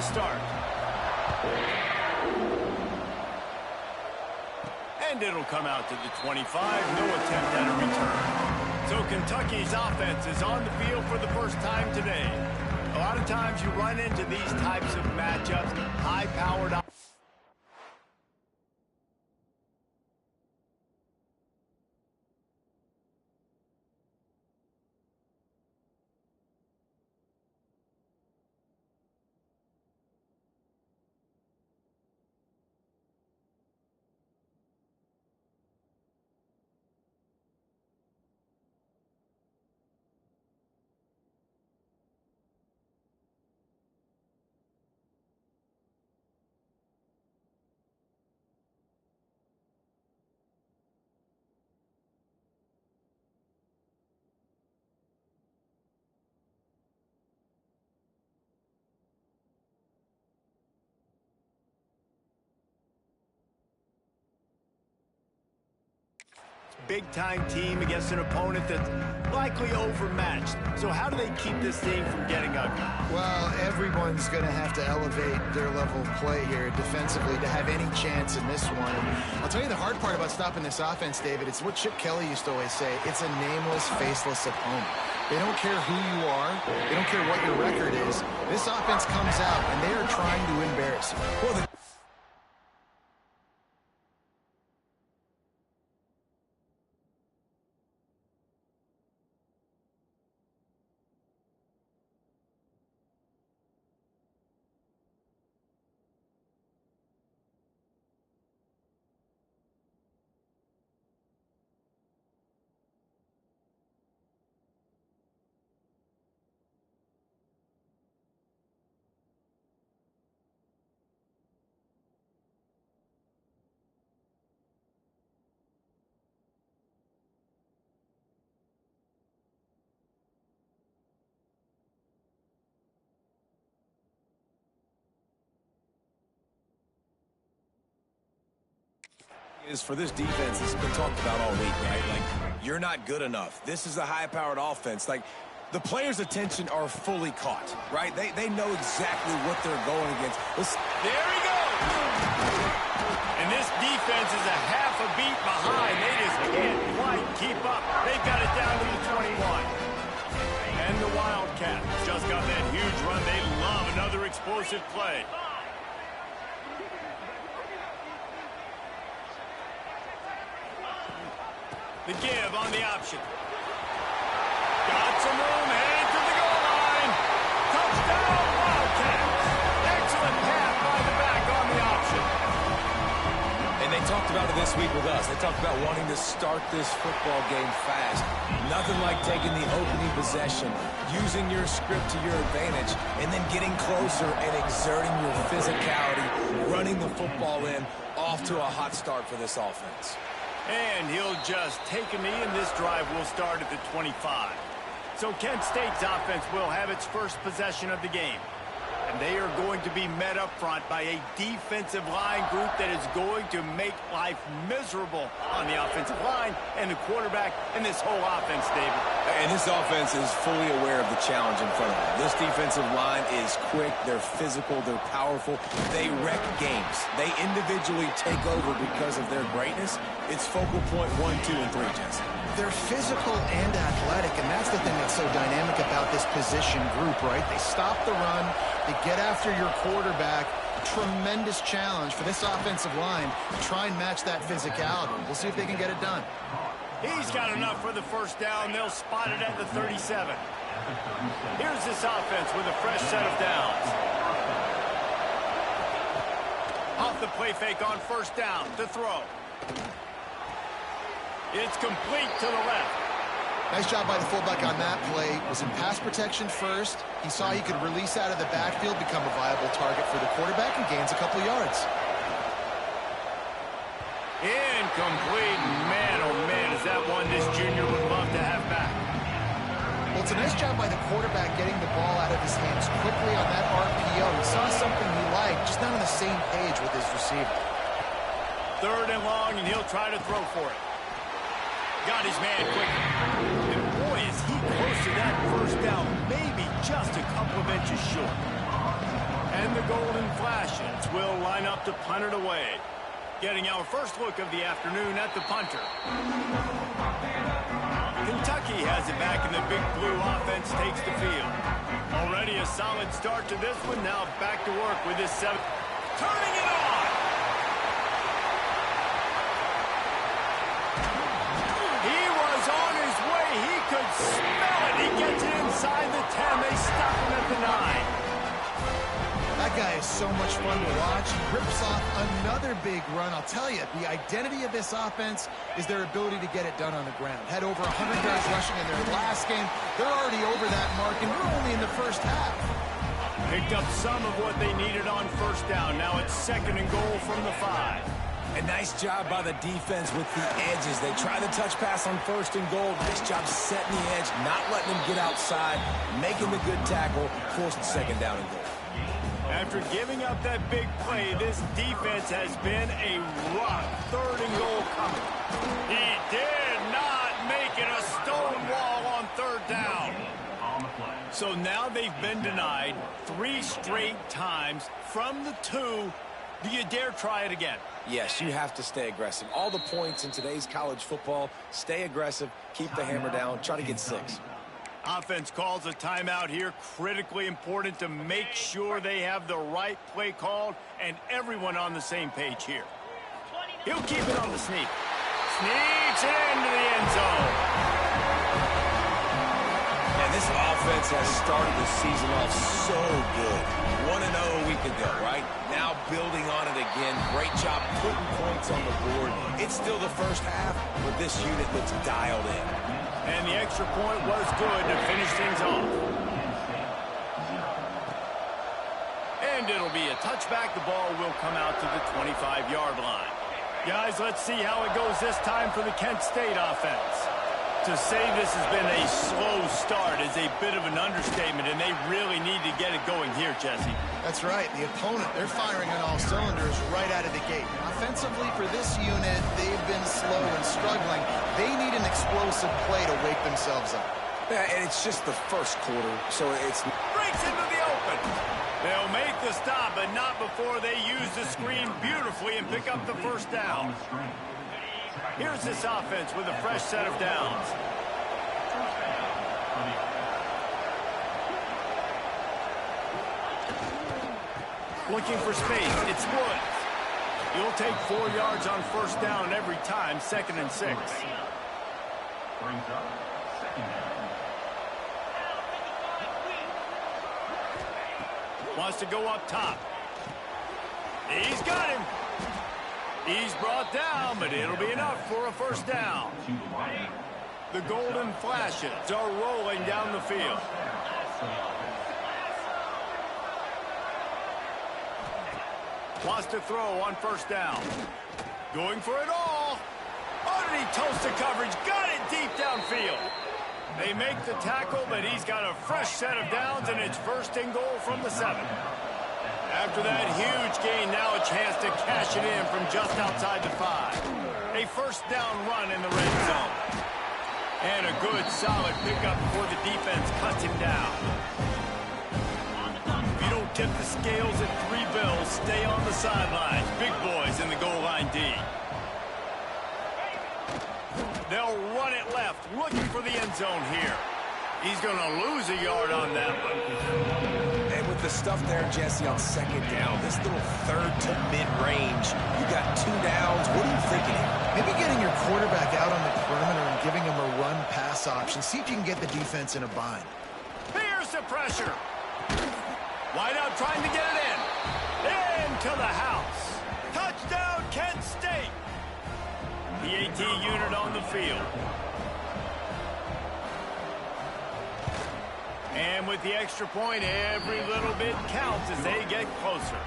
start. And it'll come out to the 25. No attempt at a return. So Kentucky's offense is on the field for the first time today. A lot of times you run into these types of matchups, high-powered offense. Big-time team against an opponent that's likely overmatched. So how do they keep this thing from getting ugly? Well, everyone's going to have to elevate their level of play here defensively to have any chance in this one. And I'll tell you the hard part about stopping this offense, David. It's what Chip Kelly used to always say. It's a nameless, faceless opponent. They don't care who you are. They don't care what your record is. This offense comes out, and they are trying to embarrass you. Well, is for this defense, it's been talked about all week, right? Like, you're not good enough. This is a high-powered offense. Like, the players' attention are fully caught, right? They know exactly what they're going against. There he goes! And this defense is a half a beat behind. They just can't quite keep up. They've got it down to the 21. And the Wildcats just got that huge run. They love another explosive play. The give on the option. Got some room, heading to the goal line. Touchdown, Wildcats. Excellent pass by the back on the option. And they talked about it this week with us. They talked about wanting to start this football game fast. Nothing like taking the opening possession, using your script to your advantage, and then getting closer and exerting your physicality, running the football in, off to a hot start for this offense. And he'll just take a knee, and this drive will start at the 25. So Kent State's offense will have its first possession of the game. And they are going to be met up front by a defensive line group that is going to make life miserable on the offensive line and the quarterback and this whole offense, David. And this offense is fully aware of the challenge in front of them. This defensive line is quick, they're physical, they're powerful, they wreck games. They individually take over because of their greatness. It's focal point 1, 2, and 3, Jesse. They're physical and athletic, and that's the thing that's so dynamic about this position group, right? They stop the run, they get after your quarterback. Tremendous challenge for this offensive line to try and match that physicality. We'll see if they can get it done. He's got enough for the first down. They'll spot it at the 37. Here's this offense with a fresh set of downs. Off the play fake on first down to throw. It's complete to the left. Nice job by the fullback on that play. Was in pass protection first. He saw he could release out of the backfield, become a viable target for the quarterback, and gains a couple yards. Incomplete. Man, oh man, is that one this junior would love to have back. Well, it's a nice job by the quarterback getting the ball out of his hands quickly on that RPO. He saw something he liked, just not on the same page with his receiver. 3rd and long, and he'll try to throw for it. Got his man quickly. And boy, is he close to that first down, maybe just a couple of inches short. And the Golden Flashes will line up to punt it away. Getting our first look of the afternoon at the punter. Kentucky has it back, and the Big Blue offense takes the field. Already a solid start to this one. Now back to work with his 7th. Turning it on! He was on his way. He could smell it. He gets it inside the 10. They stop him at the 9. That guy is so much fun to watch. He rips off another big run. I'll tell you, the identity of this offense is their ability to get it done on the ground. Had over 100 yards rushing in their last game. They're already over that mark, and we're only in the first half. Picked up some of what they needed on first down. Now it's 2nd and goal from the 5. A nice job by the defense with the edges. They try the touch pass on 1st and goal. Nice job setting the edge, not letting them get outside, making the good tackle, forced 2nd down and goal. After giving up that big play, this defense has been a rock 3rd and goal coming. He did not make it a stone wall on 3rd down. So now they've been denied 3 straight times from the 2. Do you dare try it again? Yes, you have to stay aggressive. All the points in today's college football, stay aggressive, keep the hammer down, try to get 6. Offense calls a timeout here. Critically important to make sure they have the right play called and everyone on the same page here. He'll keep it on the sneak. Sneaks it into the end zone. And this offense has started the season off so good. 1-0 a week ago, right? Now building on it again. Great job putting points on the board. It's still the first half, but this unit looks dialed in. And the extra point was good to finish things off. And it'll be a touchback. The ball will come out to the 25-yard line. Guys, let's see how it goes this time for the Kent State offense. To say this has been a slow start is a bit of an understatement, and they really need to get it going here, Jesse. That's right. The opponent, they're firing on all cylinders right out of the gate. Offensively, for this unit, they've been slow and struggling. They need an explosive play to wake themselves up. Yeah, and it's just the first quarter, so it's... Breaks into the open. They'll make the stop, but not before they use the screen beautifully and pick up the 1st down. Here's this offense with a fresh set of downs. Looking for space. It's Woods. You'll take 4 yards on 1st down every time, 2nd and 6. Wants to go up top. He's got him. He's brought down, but it'll be enough for a 1st down. The Golden Flashes are rolling down the field. Wants to throw on 1st down. Going for it all. Underneath toasted coverage. Got it deep downfield. They make the tackle, but he's got a fresh set of downs, and it's 1st and goal from the 7. After that huge gain, now a chance to cash it in from just outside the 5. A 1st down run in the red zone. And a good, solid pickup before the defense cuts him down. If you don't tip the scales at 3 bills, stay on the sidelines. Big boys in the goal line D. They'll run it left, looking for the end zone here. He's going to lose a yard on that one. And with the stuff there, Jesse, on 2nd down, this little 3rd to mid-range, you got 2 downs. What are you thinking here? Maybe getting your quarterback out on the perimeter and giving him a run-pass option. See if you can get the defense in a bind. Here's the pressure. Wide out trying to get it in. Into the house. Touchdown, Kent State. The AT unit on the field. And with the extra point, every little bit counts as they get closer.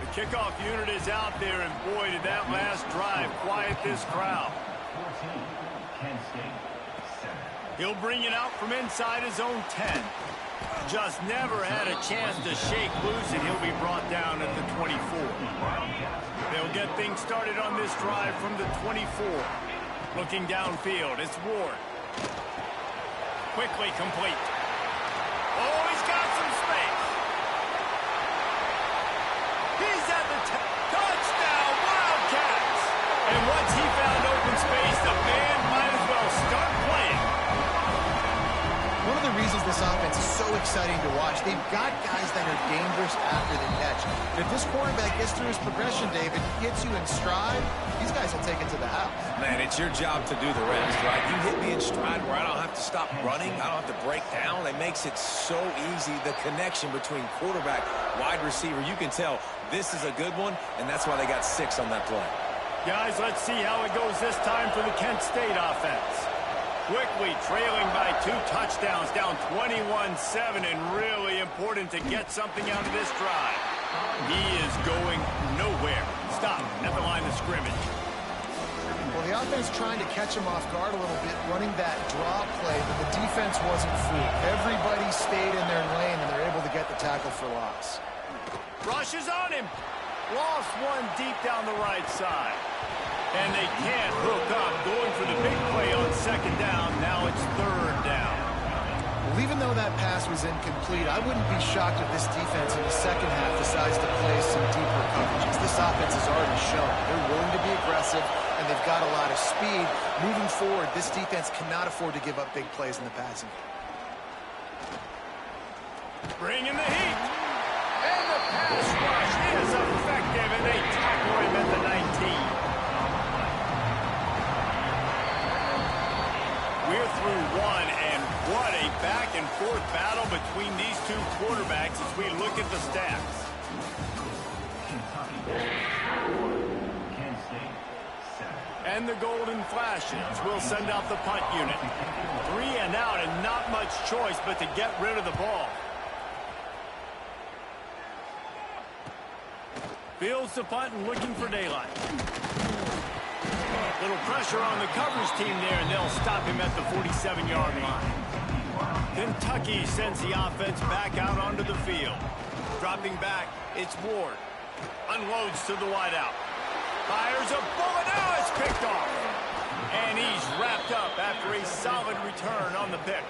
The kickoff unit is out there, and boy, did that last drive quiet this crowd. He'll bring it out from inside his own 10. Just never had a chance to shake loose, and he'll be brought down at the 24. They'll get things started on this drive from the 24. Looking downfield, it's Ward. Quickly complete. Oh, he's got some space. the reasons this offense is so exciting to watch. They've got guys that are dangerous after the catch. And if this quarterback gets through his progression, David, gets you in stride, these guys will take it to the house. Man, it's your job to do the rest, right? You hit me in stride where I don't have to stop running. I don't have to break down. It makes it so easy. The connection between quarterback, wide receiver, you can tell this is a good one, and that's why they got 6 on that play. Guys, let's see how it goes this time for the Kent State offense. Quickly trailing by 2 touchdowns, down 21-7, and really important to get something out of this drive. He is going nowhere. Stop at the line of scrimmage. Well, the offense trying to catch him off guard a little bit, running that draw play, but the defense wasn't fooled. Everybody stayed in their lane, and they're able to get the tackle for loss. Rushes on him. Lost one deep down the right side. And they can't hook up, going for the big play on 2nd down. Now it's 3rd down. Well, even though that pass was incomplete, I wouldn't be shocked if this defense in the second half decides to play some deeper coverages. This offense has already shown they're willing to be aggressive, and they've got a lot of speed. Moving forward, this defense cannot afford to give up big plays in the passing game. Bringing the heat. And the pass rush is effective, and they tackle him at the 19. We're through one, and what a back-and-forth battle between these 2 quarterbacks as we look at the stats. And the Golden Flashes will send out the punt unit. 3 and out, and not much choice but to get rid of the ball. Fields the punt and looking for daylight. Little pressure on the coverage team there, and they'll stop him at the 47-yard line. Kentucky sends the offense back out onto the field. Dropping back, it's Ward. Unloads to the wideout. Fires a bullet. Now it's picked off. And he's wrapped up after a solid return on the pick.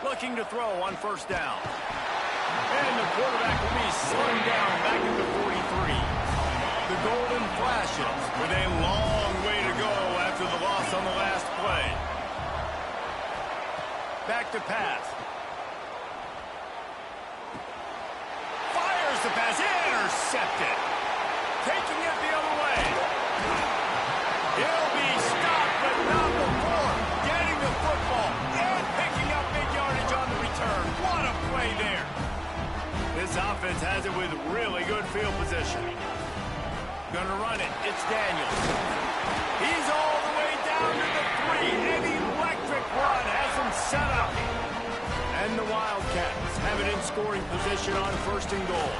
Looking to throw on 1st down. And the quarterback will be slung down back at the 43. The Golden Flashes with a long way to go after the loss on the last play. Back to pass. Fires the pass. Intercepted. Taking it the other way. He'll be stopped, but not before getting the football and picking up big yardage on the return. What a play there. This offense has it with really good field position. Gonna run it. It's Daniels. He's all the way down to the 3. An electric run has him set up. And the Wildcats have it in scoring position on 1st and goal.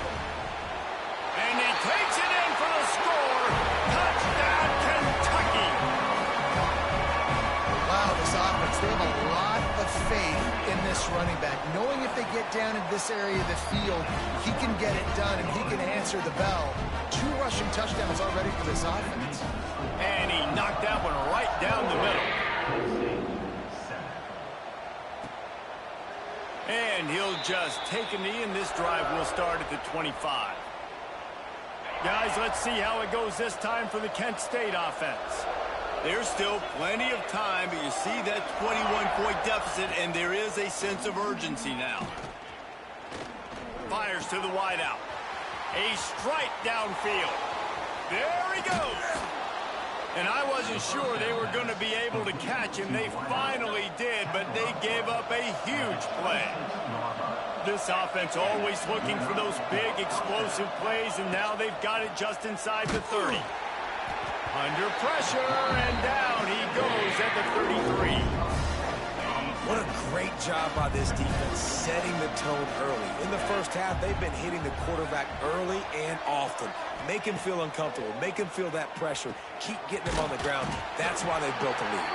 And he takes it in for the score. Touchdown, Kentucky. Wow, this offense, they have a lot of faith in this running back. Knowing if they get down in this area of the field, he can get it done and he can answer the bell. 2 rushing touchdowns already for this offense. And he knocked that one right down the middle. And he'll just take a knee, and this drive will start at the 25. Guys, let's see how it goes this time for the Kent State offense. There's still plenty of time, but you see that 21-point deficit, and there is a sense of urgency now. Fires to the wideout. A strike downfield. There he goes. And I wasn't sure they were going to be able to catch him. They finally did, but they gave up a huge play. This offense always looking for those big, explosive plays, and now they've got it just inside the 30. Under pressure, and down he goes at the 33. What a great job by this defense setting the tone early. In the first half, they've been hitting the quarterback early and often. Make him feel uncomfortable. Make him feel that pressure. Keep getting him on the ground. That's why they've built a lead.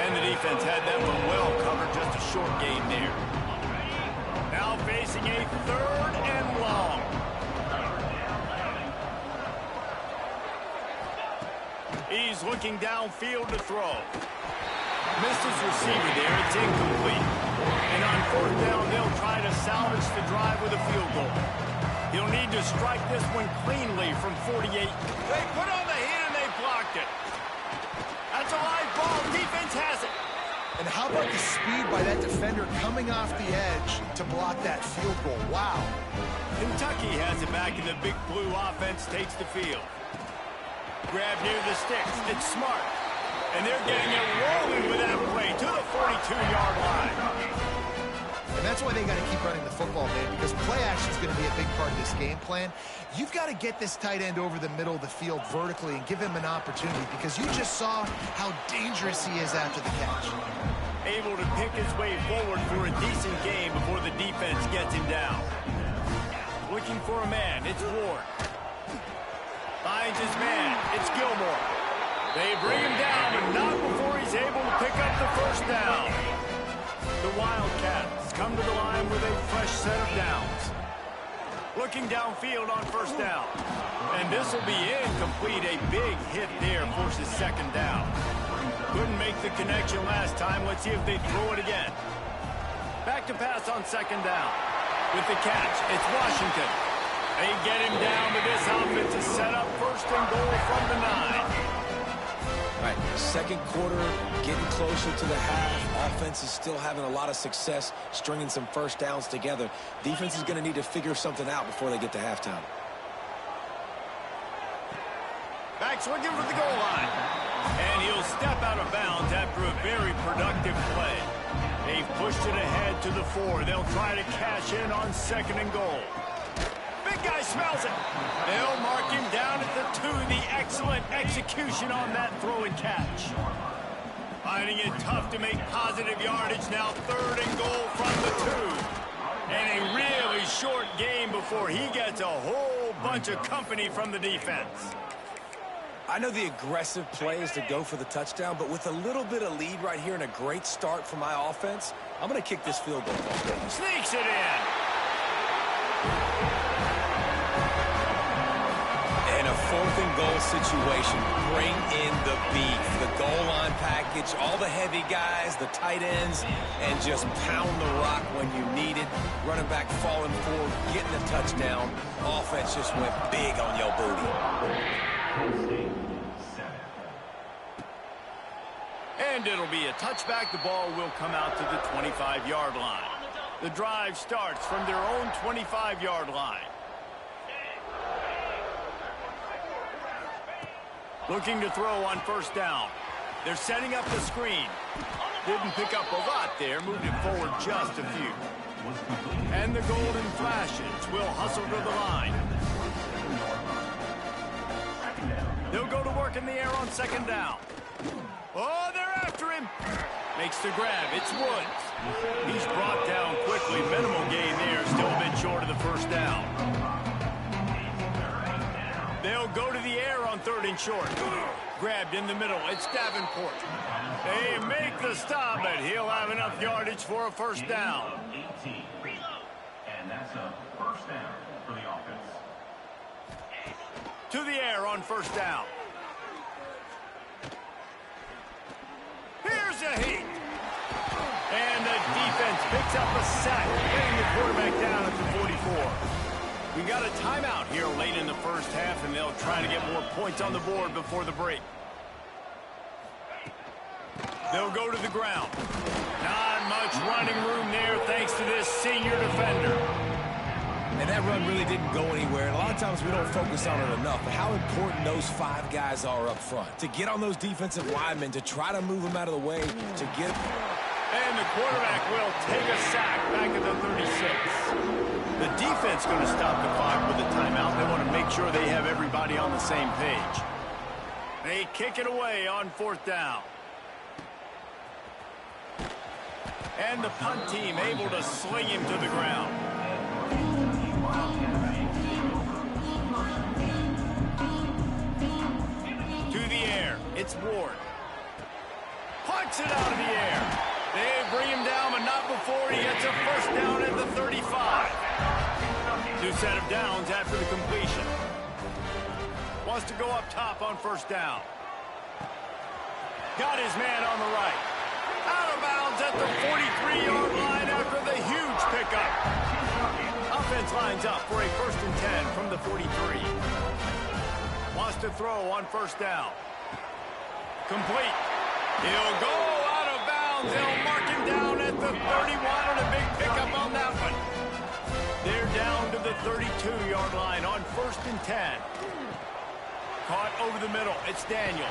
And the defense had that one well covered. Just a short gain there. Now facing a 3rd and long. He's looking downfield to throw. Missed his receiver there. It's incomplete. And on 4th down, they'll try to salvage the drive with a field goal. He'll need to strike this one cleanly from 48. They put on the heat and they blocked it. That's a live ball. Defense has it. And how about the speed by that defender coming off the edge to block that field goal? Wow. Kentucky has it back, and the Big Blue offense takes the field. Grab near the sticks. It's smart. And they're getting it rolling with that play to the 42-yard line. And that's why they got to keep running the football, man, because play action is going to be a big part of this game plan. You've got to get this tight end over the middle of the field vertically and give him an opportunity, because you just saw how dangerous he is after the catch. Able to pick his way forward for a decent game before the defense gets him down. Looking for a man. It's Ward. Finds his man. It's Gilmore. They bring him down, but not before he's able to pick up the first down. The Wildcats come to the line with a fresh set of downs. Looking downfield on first down. And this will be incomplete. A big hit there forces second down. Couldn't make the connection last time. Let's see if they throw it again. Back to pass on second down. With the catch, it's Washington. They get him down, but this offense is set up first and goal from the 9. All right, second quarter, getting closer to the half. Offense is still having a lot of success stringing some first downs together. Defense is going to need to figure something out before they get to halftime. Back's looking for the goal line. And he'll step out of bounds after a very productive play. They've pushed it ahead to the 4. They'll try to cash in on second and goal. Big guy smells it. They'll mark him down at the 2. The excellent execution on that throw and catch. Finding it tough to make positive yardage now. Third and goal from the 2. And a really short game before he gets a whole bunch of company from the defense. I know the aggressive play is to go for the touchdown, but with a little bit of lead right here and a great start for my offense, I'm going to kick this field goal. Sneaks it in. In a fourth and goal situation, bring in the beef, the goal line package, all the heavy guys, the tight ends, and just pound the rock when you need it. Running back falling forward, getting a touchdown. Offense just went big on your booty. And it'll be a touchback. The ball will come out to the 25-yard line. The drive starts from their own 25-yard line. Looking to throw on first down. They're setting up the screen. Didn't pick up a lot there. Moved it forward just a few. And the Golden Flashes will hustle to the line. They'll go to work in the air on second down. Oh, they're after him. Makes the grab. It's Woods. He's brought down quickly. Minimal gain there. Still a bit short of the first down. They'll go to the air on third and short. Grabbed in the middle. It's Davenport. They make the stop, but he'll have enough yardage for a first down. And that's a first down for the offense. To the air on first down. Here's a heat. And the defense picks up a sack, getting the quarterback down at the 44. We got a timeout here late in the first half, and they'll try to get more points on the board before the break. They'll go to the ground. Not much running room there thanks to this senior defender. And that run really didn't go anywhere. And a lot of times we don't focus on it enough. But how important those 5 guys are up front. To get on those defensive linemen, to try to move them out of the way, to get... And the quarterback will take a sack back at the 36. The defense going to stop the clock with a timeout. They want to make sure they have everybody on the same page. They kick it away on fourth down. And the punt team able to sling him to the ground. To the air. It's Ward. Punts it out of the air. They bring him down, but not before he gets a first down at the 35. New set of downs after the completion. Wants to go up top on first down. Got his man on the right. Out of bounds at the 43-yard line after the huge pickup. defense lines up for a 1st and 10 from the 43. Wants to throw on 1st down. Complete. He'll go out of bounds. They'll mark him down at the 31 and a big pickup on that one. They're down to the 32-yard line on 1st and 10. Caught over the middle. It's Daniels.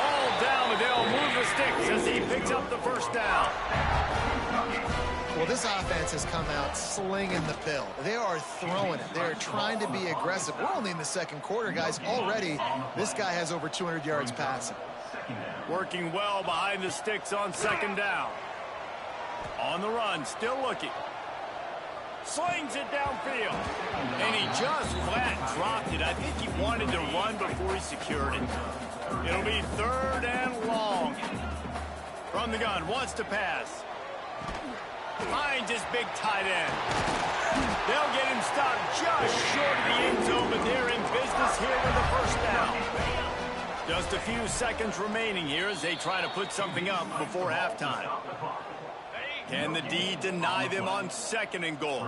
Hauled down, but they'll move the sticks as he picks up the 1st down. Well, this offense has come out slinging the pill. They are throwing it. They're trying to be aggressive. We're only in the 2nd quarter, guys. Already, this guy has over 200 yards passing. Working well behind the sticks on 2nd down. On the run, still looking. Slings it downfield. And he just flat dropped it. I think he wanted to run before he secured it. It'll be 3rd and long. From the gun, wants to pass. Finds his big tight end. They'll get him stopped just short of the end zone, but they're in business here with the 1st down. Just a few seconds remaining here as they try to put something up before halftime. Can the D deny them on 2nd and goal?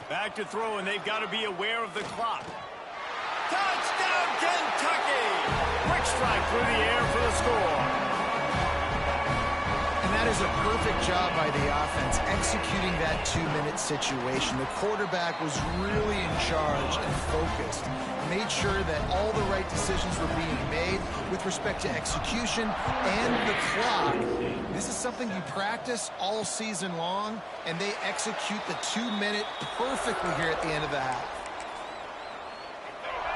Back to throw, and they've got to be aware of the clock. Touchdown, Kentucky! Quick strike through the air for the score. And that is a perfect job by the offense, executing that 2-minute situation. The quarterback was really in charge and focused. Made sure that all the right decisions were being made with respect to execution and the clock. This is something you practice all season long, and they execute the 2-minute perfectly here at the end of the half.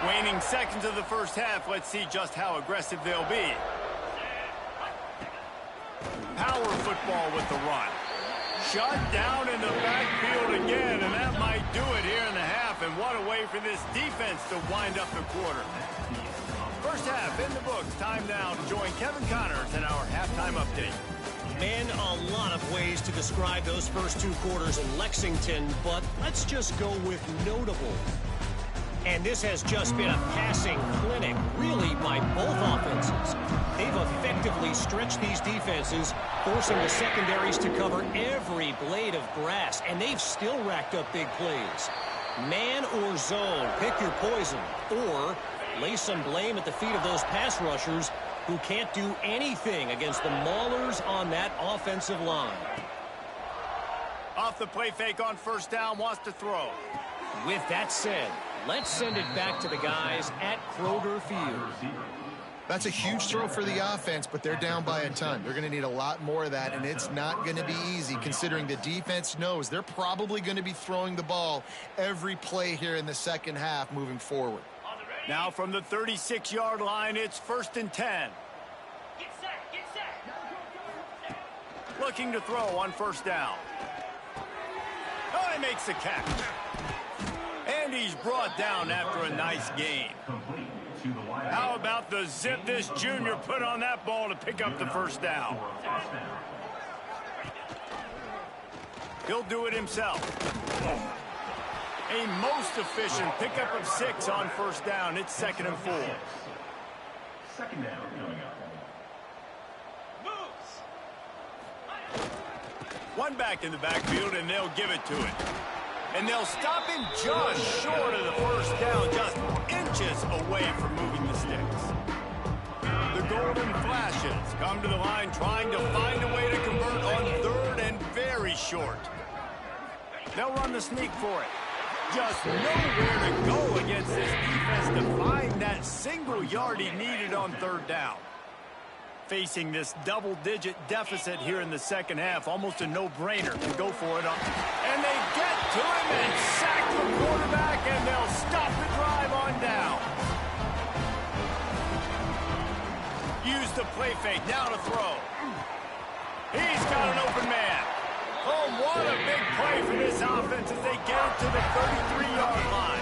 Waning seconds of the 1st half. Let's see just how aggressive they'll be. Power football with the run. Shut down in the backfield again, and that might do it here in the half. And what a way for this defense to wind up the quarter. 1st half in the books. Time now to join Kevin Connors in our halftime update. Man, a lot of ways to describe those first 2 quarters in Lexington, but let's just go with notable. And this has just been a passing clinic, really, by both offenses. They've effectively stretched these defenses, forcing the secondaries to cover every blade of grass, and they've still racked up big plays. Man or zone, pick your poison, or lay some blame at the feet of those pass rushers who can't do anything against the maulers on that offensive line. Off the play fake on 1st down, wants to throw. With that said, let's send it back to the guys at Kroger Field. That's a huge throw for the offense, but they're down by a ton. They're going to need a lot more of that, and it's not going to be easy considering the defense knows they're probably going to be throwing the ball every play here in the 2nd half moving forward. Now from the 36-yard line, it's 1st and 10. Get set. Looking to throw on 1st down. Oh, he makes the catch. And he's brought down after a nice gain. How about the zip this junior put on that ball to pick up the 1st down? He'll do it himself. A most efficient pickup of 6 on 1st down. It's 2nd and 4. 2nd down coming up. One back in the backfield, and they'll give it to it. And they'll stop him just short of the 1st down, just inches away from moving the sticks. The golden flashes come to the line trying to find a way to convert on 3rd and very short. They'll run the sneak for it. Just nowhere to go against this defense to find that single yard he needed on 3rd down. Facing this double-digit deficit here in the 2nd half, almost a no-brainer to go for it. And they get to him and sack the quarterback, and they'll stop the drive on down. Use the play fake, now to throw. He's got an open man. Oh, what a big play for this offense as they get it to the 33-yard line.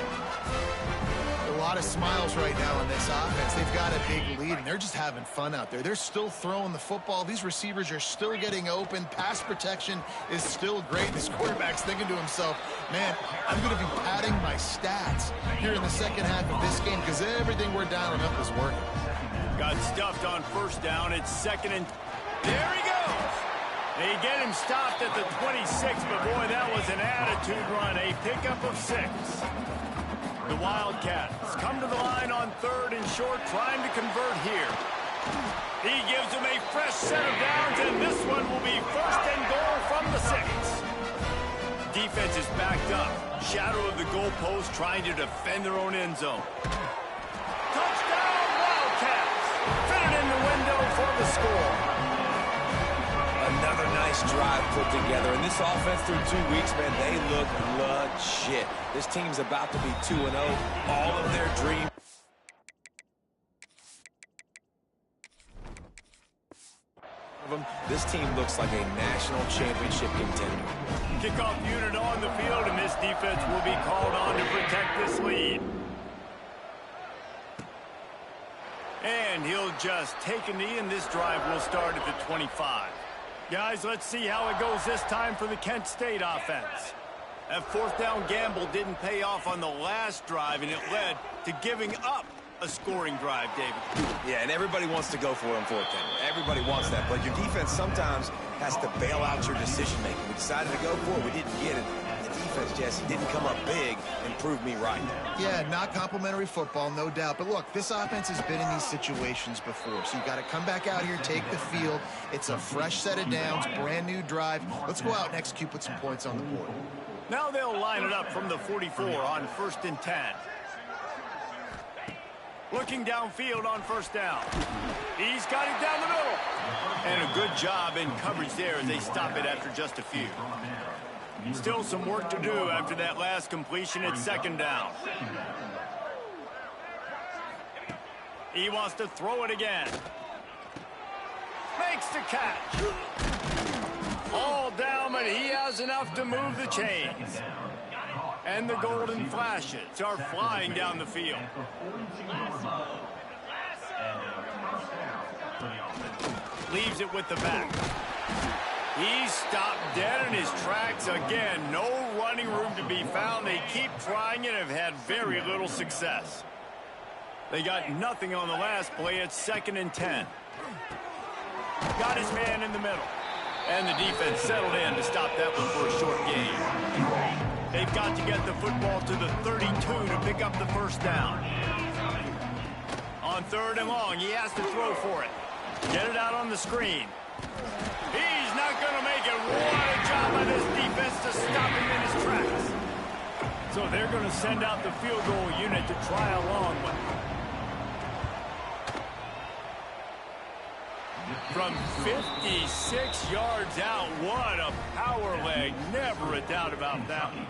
A lot of smiles right now on this offense. They've got a big lead, and they're just having fun out there. They're still throwing the football. These receivers are still getting open. Pass protection is still great. This quarterback's thinking to himself, man, I'm going to be padding my stats here in the 2nd half of this game because everything we're dialing up is working. Got stuffed on 1st down. It's 2nd and... There he goes! They get him stopped at the 26, but boy, that was an attitude run. A pickup of 6. The Wildcats come to the line on 3rd and short, trying to convert here. He gives them a fresh set of downs, and this one will be 1st and goal from the 6. Defense is backed up. Shadow of the goalpost, trying to defend their own end zone. Touchdown, Wildcats! Fitted in the window for the score. Another nice drive put together. And this offense through 2 weeks, man, they look legit. This team's about to be 2-0. All of their dreams. This team looks like a national championship contender. Kickoff unit on the field, and this defense will be called on to protect this lead. And he'll just take a knee, and this drive will start at the 25. Guys, let's see how it goes this time for the Kent State offense. That 4th down gamble didn't pay off on the last drive, and it led to giving up a scoring drive, David. Yeah, and everybody wants to go for it on 4th down. Everybody wants that, but your defense sometimes has to bail out your decision-making. We decided to go for it. We didn't get it. The defense, Jesse, didn't come up big and prove me right. Yeah, not complimentary football, no doubt. But look, this offense has been in these situations before, so you got to come back out here, take the field. It's a fresh set of downs, brand new drive. Let's go out and execute, put some points on the board. Now they'll line it up from the 44 on 1st and 10. Looking downfield on 1st down. He's got it down the middle. And a good job in coverage there as they stop it after just a few. Still some work to do after that last completion at 2nd down. He wants to throw it again. Makes the catch. All down, but he has enough to move the chains. And the golden flashes are flying down the field. Leaves it with the back. He's stopped dead in his tracks again. No running room to be found. They keep trying and have had very little success. They got nothing on the last play. It's 2nd and 10. Got his man in the middle. And the defense settled in to stop that one for a short gain. They've got to get the football to the 32 to pick up the 1st down. On 3rd and long, he has to throw for it. Get it out on the screen. He's not going to make it. What a job by this defense to stop him in his tracks. So they're going to send out the field goal unit to try a long one. From 56 yards out, what a power leg. Never a doubt about that one.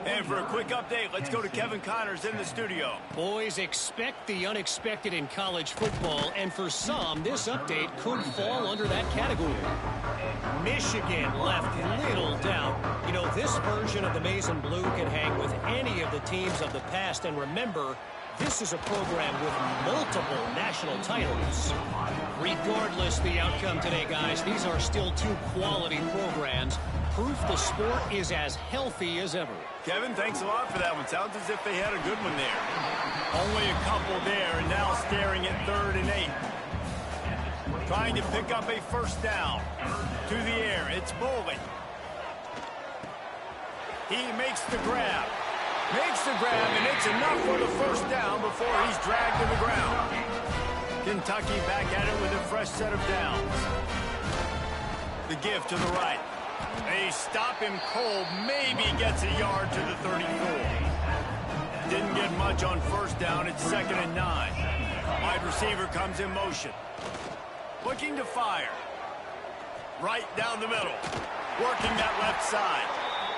And for a quick update, let's go to Kevin Connors in the studio. Boys, expect the unexpected in college football, and for some, this update could fall under that category. Michigan left little doubt. You know, this version of the Maize and Blue can hang with any of the teams of the past, and remember, this is a program with multiple national titles. Regardless the outcome today, guys, these are still 2 quality programs. Proof the sport is as healthy as ever. Kevin, thanks a lot for that one. Sounds as if they had a good one there. Only a couple there, and now staring at 3rd and 8. Trying to pick up a 1st down. To the air, it's Bowling. He makes the grab. And it's enough for the 1st down before he's dragged to the ground. Kentucky back at it with a fresh set of downs. The give to the right. They stop him cold, maybe gets a yard to the 34. Didn't get much on 1st down, it's 2nd and 9. Wide receiver comes in motion. Looking to fire. Right down the middle. Working that left side.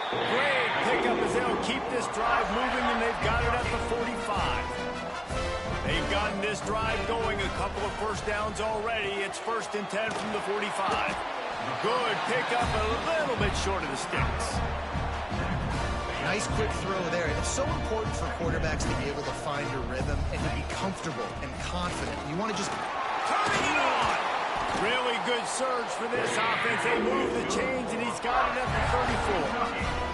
Great pickup as they'll keep this drive moving, and they've got it at the 45. They've gotten this drive going, a couple of 1st downs already. It's 1st and 10 from the 45. Good pickup, a little bit short of the sticks. Nice quick throw there. It's so important for quarterbacks to be able to find a rhythm and to be comfortable and confident. You want to just... Turning it on! Really good surge for this offense. They move the chains, and he's got it at the 34.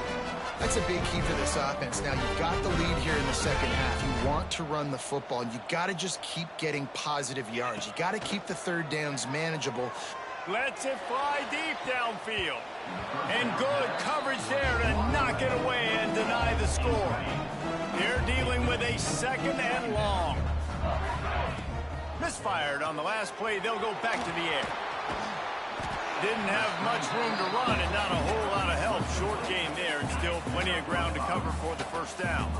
That's a big key for this offense. Now, you've got the lead here in the 2nd half. You want to run the football. You got to just keep getting positive yards. You got to keep the 3rd downs manageable. Lets it fly deep downfield. And good coverage there to knock it away and deny the score. They're dealing with a 2nd and long. Misfired on the last play. They'll go back to the air. Didn't have much room to run and not a whole lot of help. Short game there and still plenty of ground to cover for the first down.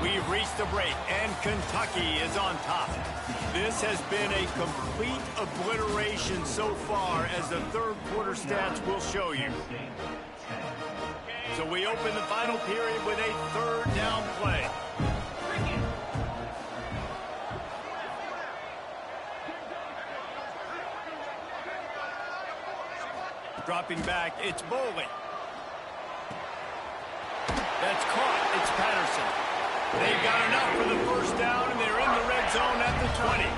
We've reached the break, and Kentucky is on top. This has been a complete obliteration so far, as the third quarter stats will show you. So we open the final period with a 3rd down play. Dropping back, it's Bowling. That's caught, it's Patterson. They've got enough for the first down, and they're in the red zone at the 20.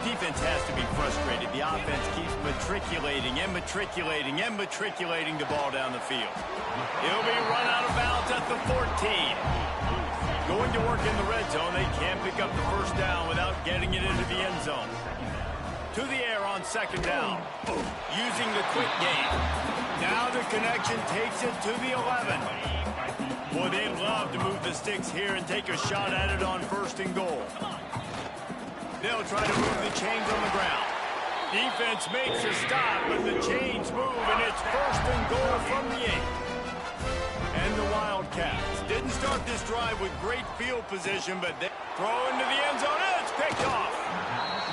Defense has to be frustrated. The offense keeps matriculating the ball down the field. He'll be run out of bounds at the 14. Going to work in the red zone, they can't pick up the first down without getting it into the end zone. To the air on 2nd down. Using the quick game. Now the connection takes it to the 11. Boy, they'd love to move the sticks here and take a shot at it on 1st and goal. They'll try to move the chains on the ground. Defense makes a stop, but the chains move, and it's 1st and goal from the 8. And the Wildcats didn't start this drive with great field position, but they throw into the end zone, and it's picked off.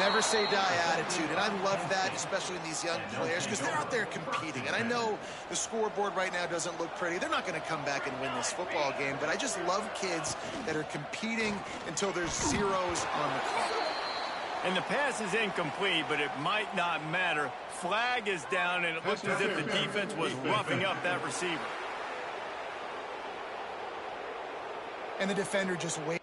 Never say die attitude, and I love that, especially in these young players, because they're out there competing. And I know the scoreboard right now doesn't look pretty. They're not going to come back and win this football game, but I just love kids that are competing until there's zeros on the clock. And the pass is incomplete, but it might not matter. Flag is down, and it looks as if the defense was roughing up that receiver. And the defender just waits.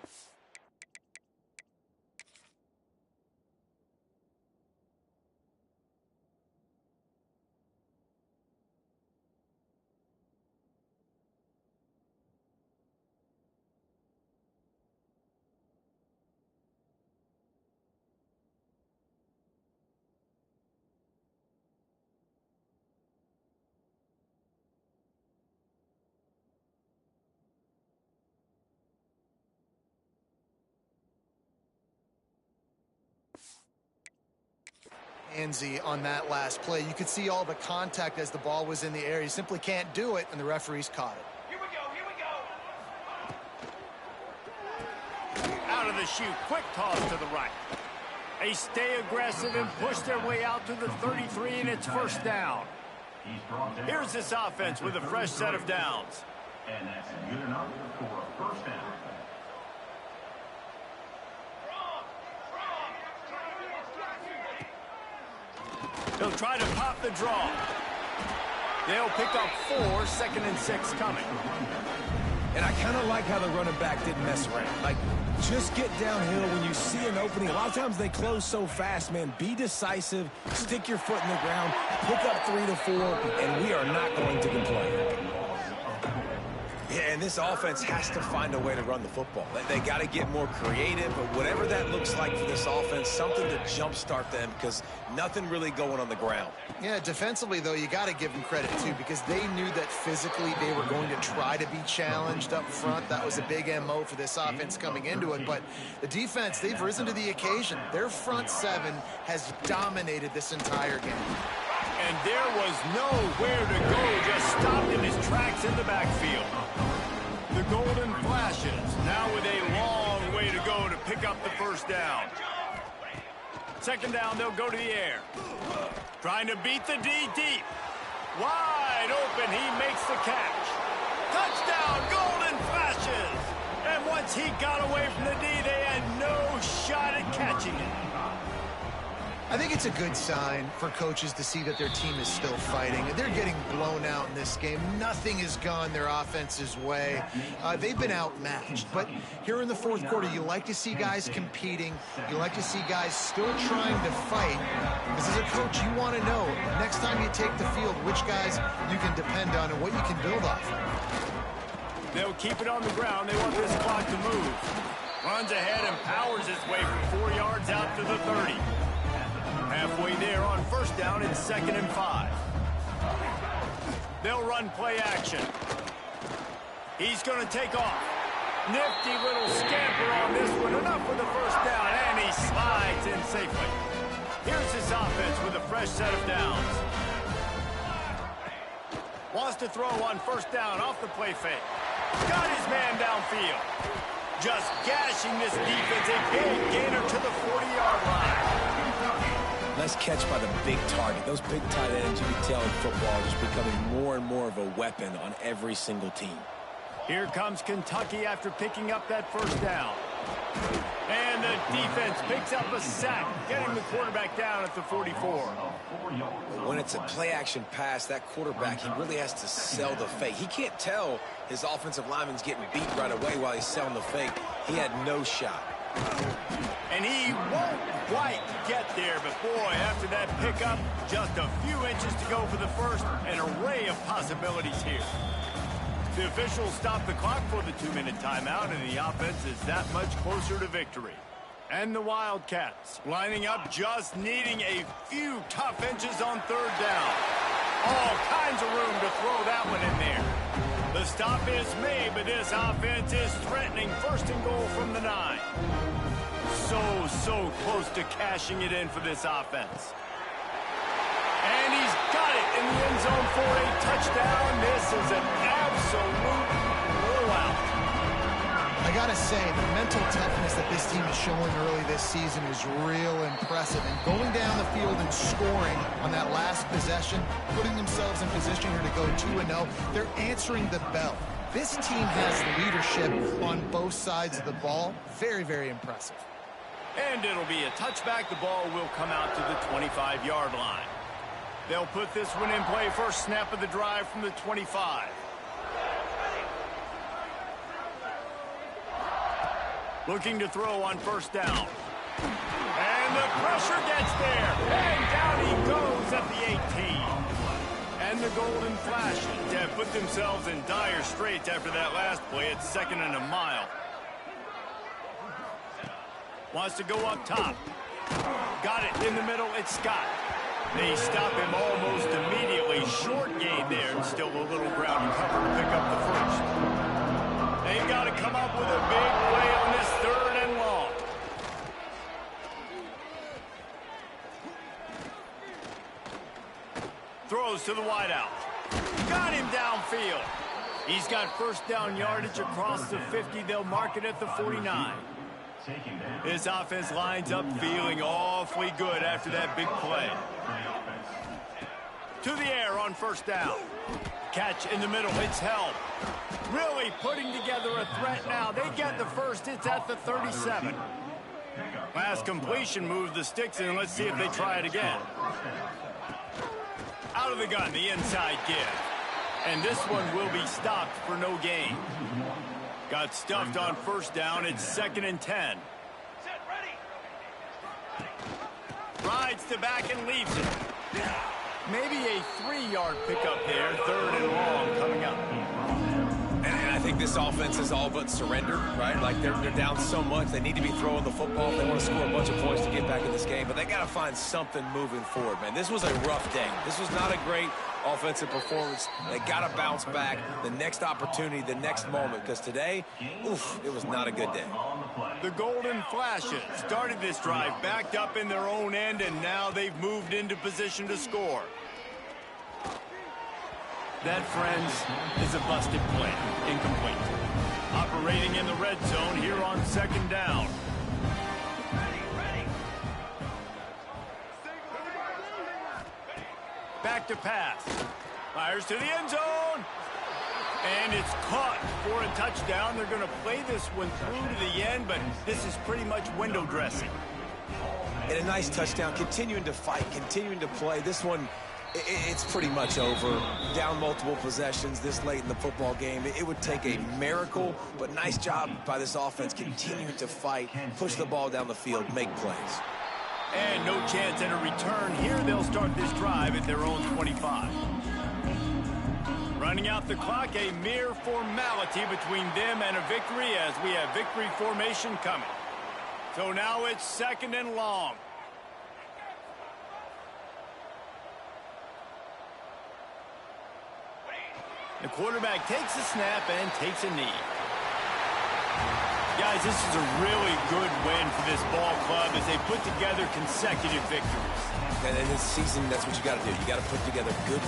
On that last play. You could see all the contact as the ball was in the air. You simply can't do it, and the referees caught it. Here we go. Out of the chute, quick toss to the right. They stay aggressive and push their way out to the 33, and it's 1st down. Here's this offense with a fresh set of downs. And that's good enough for a 1st down. They'll try to pop the draw. They'll pick up 4, 2nd and 6 coming. And I kind of like how the running back didn't mess around. Like, just get downhill when you see an opening. A lot of times they close so fast, man. Be decisive, stick your foot in the ground, pick up 3 to 4, and we are not going to complain. Yeah, and this offense has to find a way to run the football. They got to get more creative, but whatever that looks like for this offense, something to jumpstart them, because nothing really going on the ground. Yeah, defensively, though, you got to give them credit, too, because they knew that physically they were going to try to be challenged up front. That was a big MO for this offense coming into it. But the defense, they've risen to the occasion. Their front 7 has dominated this entire game. And there was nowhere to go, just stopped in his tracks in the backfield. The Golden Flashes now with a long way to go to pick up the first down. 2nd down, they'll go to the air. Trying to beat the D deep. Wide open, he makes the catch. Touchdown, Golden Flashes! And once he got away from the D, they had no shot at catching it. I think it's a good sign for coaches to see that their team is still fighting. They're getting blown out in this game. Nothing has gone their offense's way. They've been outmatched. But here in the 4th quarter, you like to see guys competing. You like to see guys still trying to fight. Because as a coach, you want to know, next time you take the field, which guys you can depend on and what you can build off. They'll keep it on the ground. They want this clock to move. Runs ahead and powers his way from 4 yards out to the 30. Halfway there. first down. It's 2nd and 5. They'll run play action. He's going to take off. Nifty little scamper on this one. Enough for the first down, and he slides in safely. Here's his offense with a fresh set of downs. Wants to throw on first down off the play fake. Got his man downfield. Just gashing this defense. A big gainer to the 40-yard line. Nice catch by the big target. Those big tight ends, you can tell in football, are just becoming more and more of a weapon on every single team. Here comes Kentucky after picking up that first down. And the defense picks up a sack, getting the quarterback down at the 44. When it's a play-action pass, that quarterback, he really has to sell the fake. He can't tell his offensive lineman's getting beat right away while he's selling the fake. He had no shot. And he won't quite get there, but boy, after that pickup, just a few inches to go for the first. An array of possibilities here. The officials stop the clock for the 2-minute timeout, and the offense is that much closer to victory. And the Wildcats lining up, just needing a few tough inches on third down. All kinds of room to throw that one in there. The stop is made, but this offense is threatening first and goal from the 9. So close to cashing it in for this offense. And he's got it in the end zone for a touchdown. This is an absolute blowout. I gotta say, the mental toughness that this team is showing early this season is real impressive. And going down the field and scoring on that last possession, putting themselves in position here to go 2-0, they're answering the bell. This team has leadership on both sides of the ball. Very, very impressive. And it'll be a touchback. The ball will come out to the 25-yard line. They'll put this one in play. First snap of the drive from the 25. Looking to throw on first down. And the pressure gets there. And down he goes at the 18. And the Golden Flashes have put themselves in dire straits after that last play. It's 2nd and a mile. Wants to go up top. Got it in the middle. It's Scott. They stop him almost immediately. Short gain there, and still a little ground to cover to pick up the first. They've got to come up with a big play on this 3rd and long. Throws to the wideout. Got him downfield. He's got first down yardage across the 50. They'll mark it at the 49. His offense lines up feeling awfully good after that big play. To the air on first down. Catch in the middle. It's held. Really putting together a threat now. They get the first. It's at the 37. Last completion moves the sticks in. Let's see if they try it again. Out of the gun, the inside give. And this one will be stopped for no gain. Got stuffed on first down. It's 2nd and 10. Rides to back and leaves it. Maybe a 3-yard pickup there. 3rd and long coming up. And I think this offense is all but surrendered, right? Like they're down so much. They need to be throwing the football if they want to score a bunch of points to get back in this game. But they got to find something moving forward, man. This was a rough day. This was not a great offensive performance. They got to bounce back. The next opportunity, the next moment. Because today, oof, it was not a good day. The Golden Flashes started this drive backed up in their own end, and now they've moved into position to score. That, friends, is a busted play. Incomplete. Operating in the red zone here on 2nd down. Back to pass. Fires to the end zone. And it's caught for a touchdown. They're going to play this one through to the end, but this is pretty much window dressing. And a nice touchdown. Continuing to fight, continuing to play. This one, it's pretty much over. Down multiple possessions this late in the football game. It would take a miracle, but nice job by this offense continuing to fight, push the ball down the field, make plays. And no chance at a return here. They'll start this drive at their own 25. Running out the clock, a mere formality between them and a victory as we have victory formation coming. So now it's 2nd and long. The quarterback takes a snap and takes a knee. Guys, this is a really good win for this ball club as they put together consecutive victories. And in this season, that's what you got to do. You got to put together good.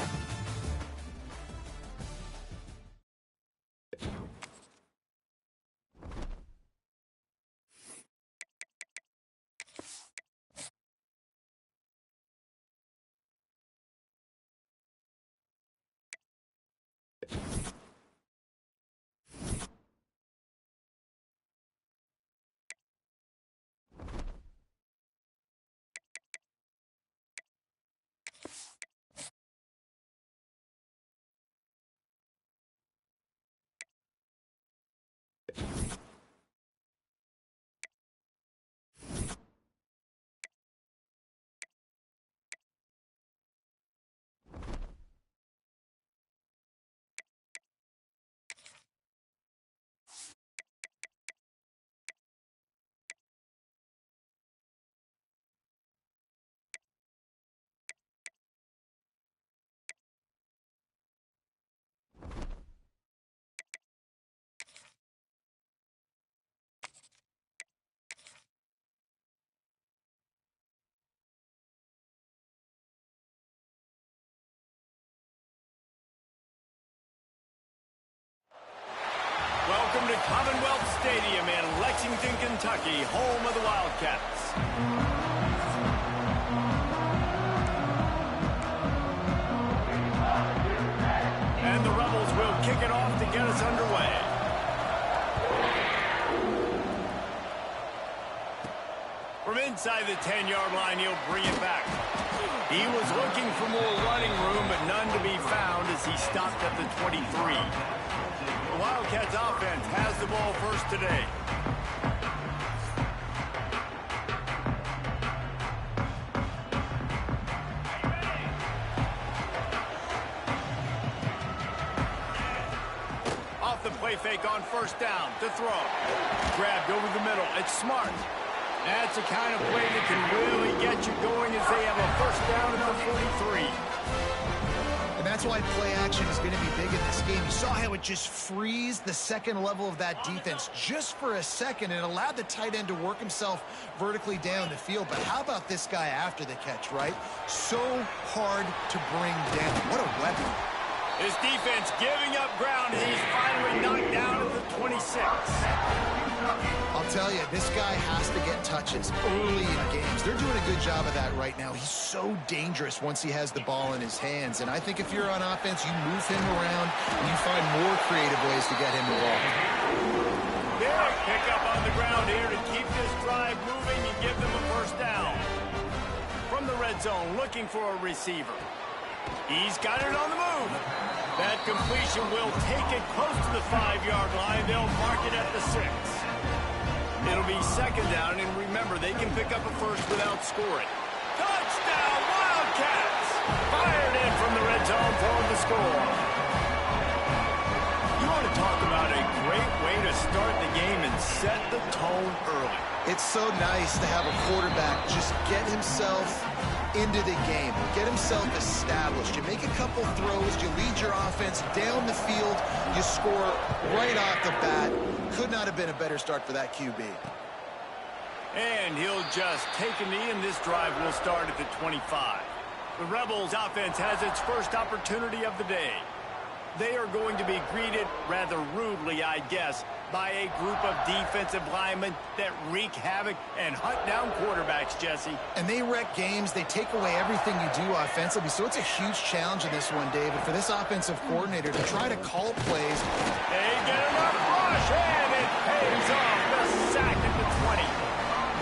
Welcome to Commonwealth Stadium in Lexington, Kentucky, home of the Wildcats. And the Rebels will kick it off to get us underway. From inside the 10-yard line, he'll bring it back. He was looking for more running room, but none to be found as he stopped at the 23. The Wildcats offense has the ball first today. Off the play fake on first down to throw. Grabbed over the middle. It's smart. That's the kind of play that can really get you going as they have a first down at the 43. And that's why play action is going to be big in this game. You saw how it just frees the second level of that defense just for a second and allowed the tight end to work himself vertically down the field. But how about this guy after the catch, right? So hard to bring down. What a weapon. His defense giving up ground as he's finally knocked down at the 26. I'll tell you, this guy has to get touches early in games. They're doing a good job of that right now. He's so dangerous once he has the ball in his hands. And I think if you're on offense, you move him around and you find more creative ways to get him involved. Big pickup on the ground here to keep this drive moving and give them a first down. From the red zone, looking for a receiver. He's got it on the move. That completion will take it close to the 5-yard line. They'll mark it at the 6. It'll be second down, and remember, they can pick up a first without scoring. Touchdown, Wildcats! Fired in from the red zone for the score. You want to talk about a great way to start the game and set the tone early. It's so nice to have a quarterback just get himself into the game, get himself established. You make a couple throws, you lead your offense down the field, you score right off the bat. Could not have been a better start for that QB. And he'll just take a knee, and this drive will start at the 25. The Rebels offense has its first opportunity of the day. They are going to be greeted rather rudely, I guess, by a group of defensive linemen that wreak havoc and hunt down quarterbacks, Jesse. And they wreck games. They take away everything you do offensively. So it's a huge challenge in this one, David, for this offensive coordinator to try to call plays. They get enough rush, and it pays off. The sack at the 20.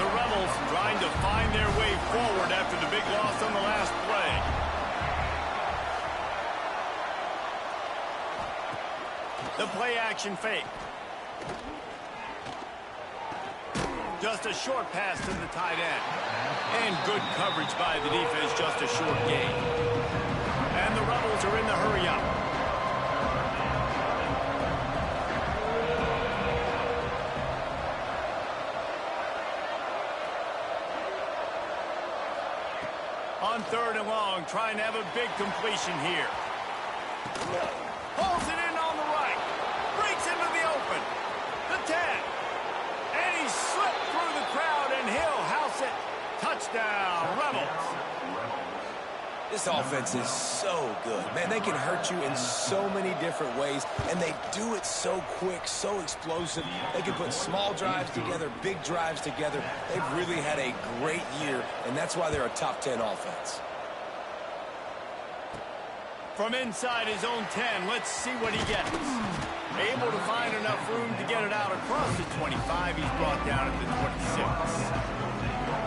The Rebels trying to find their way forward after the big loss on the last play. The play action fake. Just a short pass to the tight end. And good coverage by the defense, just a short gain. And the Rebels are in the hurry up. On third and long, trying to have a big completion here. Pulls it in on the right. Breaks into the open. The 10. And he slipped through the crowd, and he'll house it. Touchdown, Rebels. This offense is so good. Man, they can hurt you in so many different ways, and they do it so quick, so explosive. They can put small drives together, big drives together. They've really had a great year, and that's why they're a top 10 offense. From inside his own 10, let's see what he gets. Able to find enough room to get it out across the 25. He's brought down at the 26.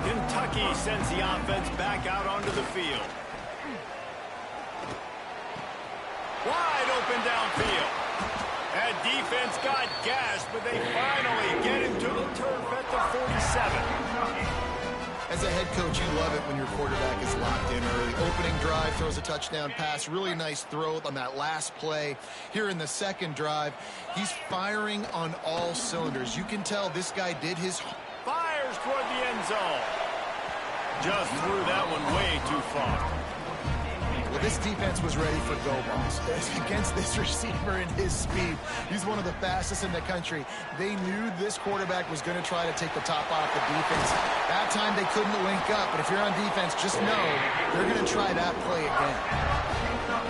Kentucky sends the offense back out onto the field. Wide open downfield. That defense got gashed, but they finally get him to the turf at the 47. As a head coach, you love it when your quarterback is locked in early. Opening drive, throws a touchdown pass. Really nice throw on that last play. Here in the second drive, he's firing on all cylinders. You can tell this guy did his... Fires toward the end zone. Just threw that one way too far. Well, this defense was ready for go balls. Against this receiver and his speed, he's one of the fastest in the country. They knew this quarterback was going to try to take the top off the defense. That time they couldn't link up, but if you're on defense, just know they're going to try that play again.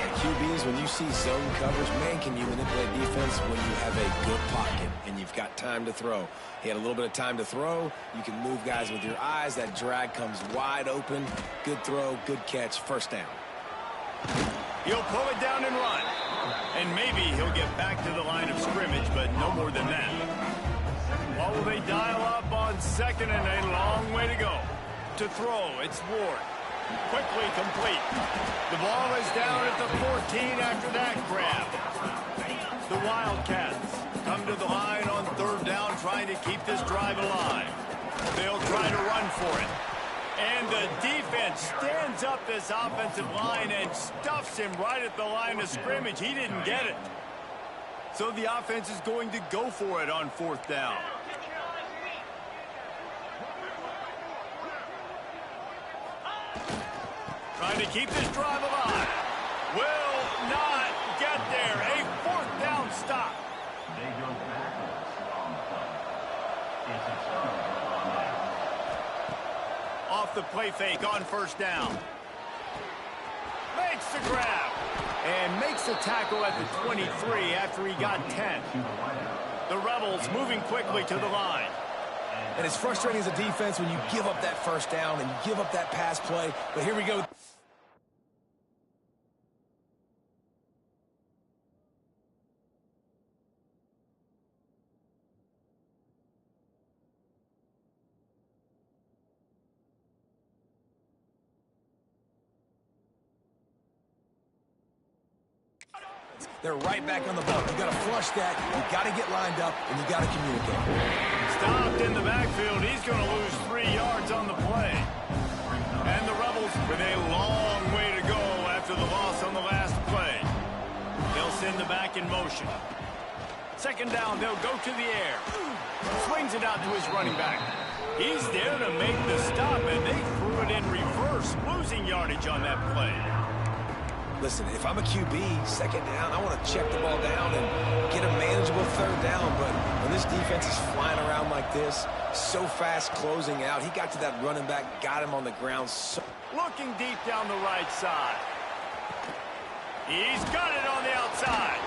And QBs, when you see zone coverage, man, can you manipulate defense when you have a good pocket and you've got time to throw. He had a little bit of time to throw. You can move guys with your eyes. That drag comes wide open. Good throw, good catch, first down. He'll pull it down and run. And maybe he'll get back to the line of scrimmage, but no more than that. What will they dial up on second and a long way to go? To throw, it's Ward. Quickly complete. The ball is down at the 14 after that grab. The Wildcats come to the line on third down, trying to keep this drive alive. They'll try to run for it. And the defense stands up this offensive line and stuffs him right at the line of scrimmage. He didn't get it. So the offense is going to go for it on fourth down. Trying to keep this drive alive. Will not get there. A fourth down stop. They go backwards on the play. It's a turnover on that. Off the play fake on first down. Makes the grab. And makes the tackle at the 23 after he got 10. The Rebels moving quickly to the line. And it's frustrating as a defense when you give up that first down and you give up that pass play. But here we go. They're right back on the ball. You got to flush that. You got to get lined up, and you got to communicate. Stopped in the backfield. He's going to lose 3 yards on the play. And the Rebels with a long way to go after the loss on the last play. They'll send the back in motion. Second down, they'll go to the air. Swings it out to his running back. He's there to make the stop, and they threw it in reverse, losing yardage on that play. Listen, if I'm a QB, second down, I want to check the ball down and get a manageable third down. But when this defense is flying around like this, so fast closing out, he got to that running back, got him on the ground. Looking deep down the right side. He's got it on the outside.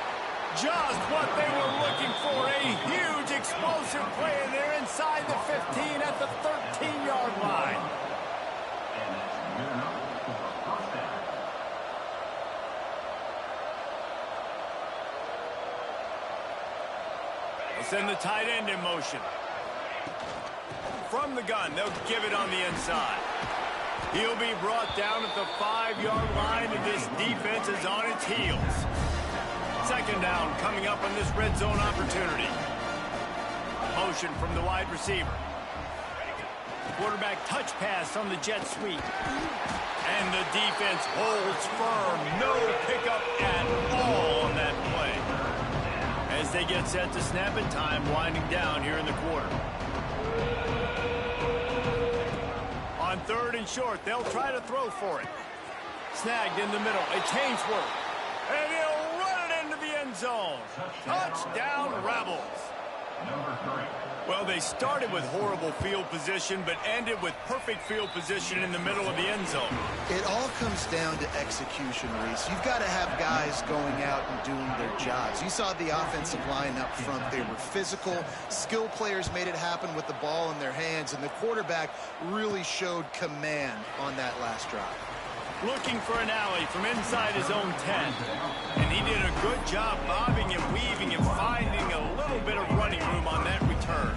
Just what they were looking for. A huge explosive play, and they're inside the 15 at the 13-yard line. And that's good enough for a first down. They'll send the tight end in motion. From the gun, they'll give it on the inside. He'll be brought down at the 5-yard line, and this defense is on its heels. Second down coming up on this red zone opportunity. Motion from the wide receiver. Quarterback touch pass on the jet sweep. And the defense holds firm. No pickup at all on that play. As they get set to snap it, time winding down here in the quarter. On third and short, they'll try to throw for it. Snagged in the middle. It's Hainsworth. And he'll run it into the end zone. Touchdown, Rebels. Number 3. Well, they started with horrible field position, but ended with perfect field position in the middle of the end zone. It all comes down to execution, Reese. You've got to have guys going out and doing their jobs. You saw the offensive line up front. They were physical. Skill players made it happen with the ball in their hands, and the quarterback really showed command on that last drive. Looking for an alley from inside his own 10. And he did a good job bobbing and weaving and finding a little bit of running room on that return.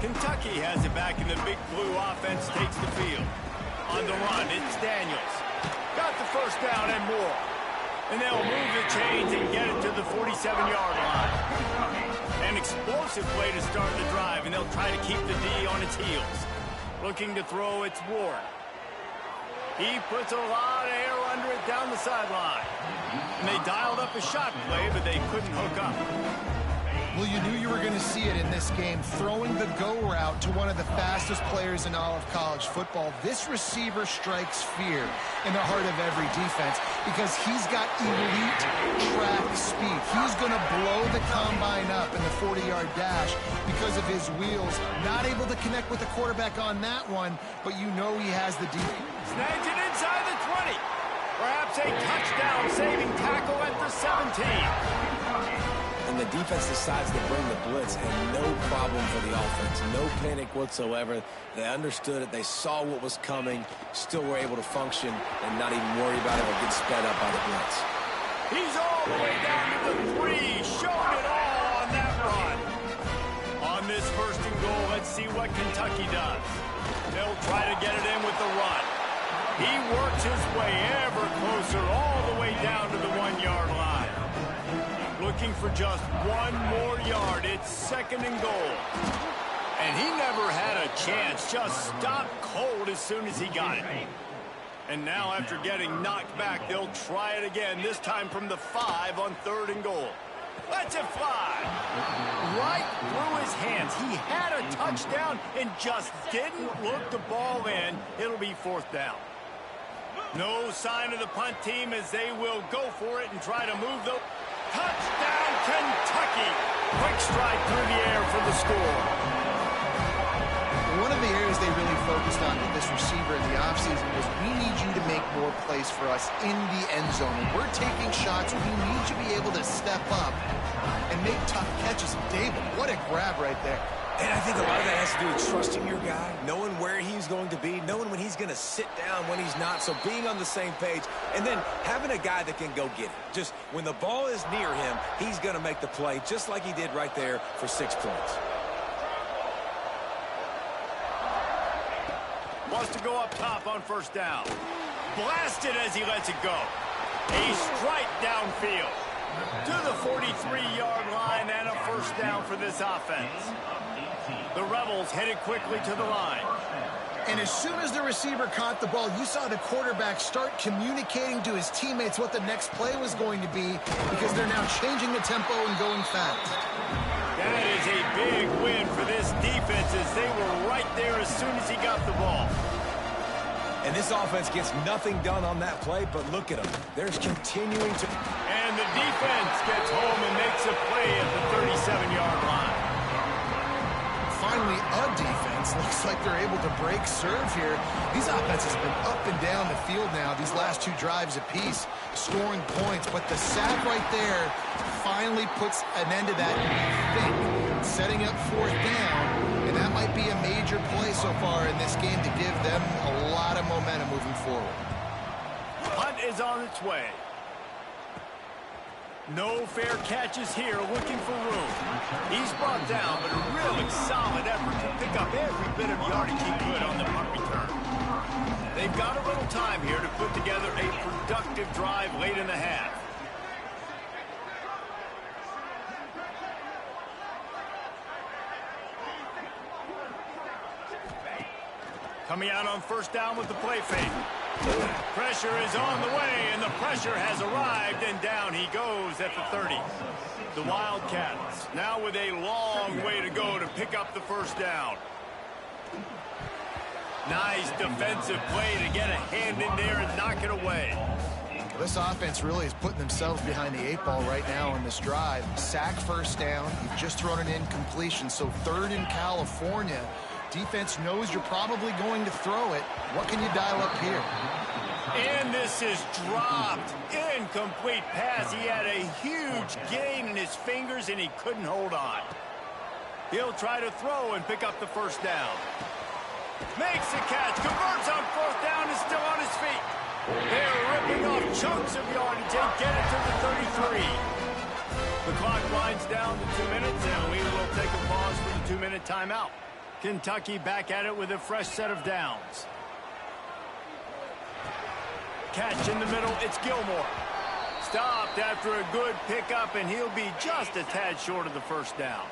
Kentucky has it back, and the big blue offense takes the field. On the run, it's Daniels. Got the first down and more. And they'll move the chains and get it to the 47-yard line. An explosive play to start the drive, and they'll try to keep the D on its heels. Looking to throw, it's Ward. He puts a lot of air under it down the sideline. And they dialed up a shot play, but they couldn't hook up. Well, you knew you were going to see it in this game, throwing the go route to one of the fastest players in all of college football. This receiver strikes fear in the heart of every defense because he's got elite track speed. He's going to blow the combine up in the 40-yard dash because of his wheels. Not able to connect with the quarterback on that one, but you know he has the deep. Snags it inside the 20. Perhaps a touchdown-saving tackle at the 17. And the defense decides to bring the blitz, and no problem for the offense. No panic whatsoever. They understood it. They saw what was coming, still were able to function and not even worry about it or get sped up by the blitz. He's all the way down to the 3, showing it all on that run. On this first and goal, let's see what Kentucky does. They'll try to get it in with the run. He works his way ever closer all the way down to the 1-yard line. Looking for just one more yard. It's second and goal. And he never had a chance. Just stopped cold as soon as he got it. And now after getting knocked back, they'll try it again, this time from the 5 on third and goal. Lets it fly. Right through his hands. He had a touchdown and just didn't look the ball in. It'll be fourth down. No sign of the punt team as they will go for it and try to move the... Touchdown, Kentucky! Quick stride through the air for the score. One of the areas they really focused on with this receiver in the offseason was we need you to make more plays for us in the end zone. When we're taking shots, we need you to be able to step up and make tough catches. David, what a grab right there. And I think a lot of that has to do with trusting your guy, knowing where he's going to be, knowing when he's going to sit down, when he's not, so being on the same page, and then having a guy that can go get it. Just when the ball is near him, he's going to make the play, just like he did right there for 6 points. Wants to go up top on first down. Blasted as he lets it go. A strike downfield to the 43-yard line and a first down for this offense. The Rebels headed quickly to the line. And as soon as the receiver caught the ball, you saw the quarterback start communicating to his teammates what the next play was going to be because they're now changing the tempo and going fast. That is a big win for this defense as they were right there as soon as he got the ball. And this offense gets nothing done on that play, but look at them. They're continuing to... And the defense gets home and makes a play at the 37-yard line. Finally, a defense looks like they're able to break serve here. These offenses have been up and down the field now, these last 2 drives apiece, scoring points. But the sack right there finally puts an end to that, we think, setting up fourth down. And that might be a major play so far in this game to give them a lot of momentum moving forward. Punt is on its way. No fair catches here, looking for room. He's brought down, but a really solid effort to pick up every bit of yardage he could on the punt return. They've got a little time here to put together a productive drive late in the half. Coming out on first down with the play fake. Pressure is on the way, and the pressure has arrived, and down he goes at the 30. The Wildcats now with a long way to go to pick up the first down. Nice defensive play to get a hand in there and knock it away. This offense really is putting themselves behind the 8 ball right now on this drive. Sack first down. You've just thrown an incompletion, so 3rd in California. Defense knows you're probably going to throw it. What can you dial up here? And this is dropped. Incomplete pass. He had a huge gain in his fingers, and he couldn't hold on. He'll try to throw and pick up the first down. Makes the catch. Converts on 4th down, is still on his feet. They're ripping off chunks of yardage and get it to the 33. The clock winds down to 2 minutes, and we will take a pause for the 2-minute timeout. Kentucky back at it with a fresh set of downs. Catch in the middle, it's Gilmore. Stopped after a good pickup, and he'll be just a tad short of the first down.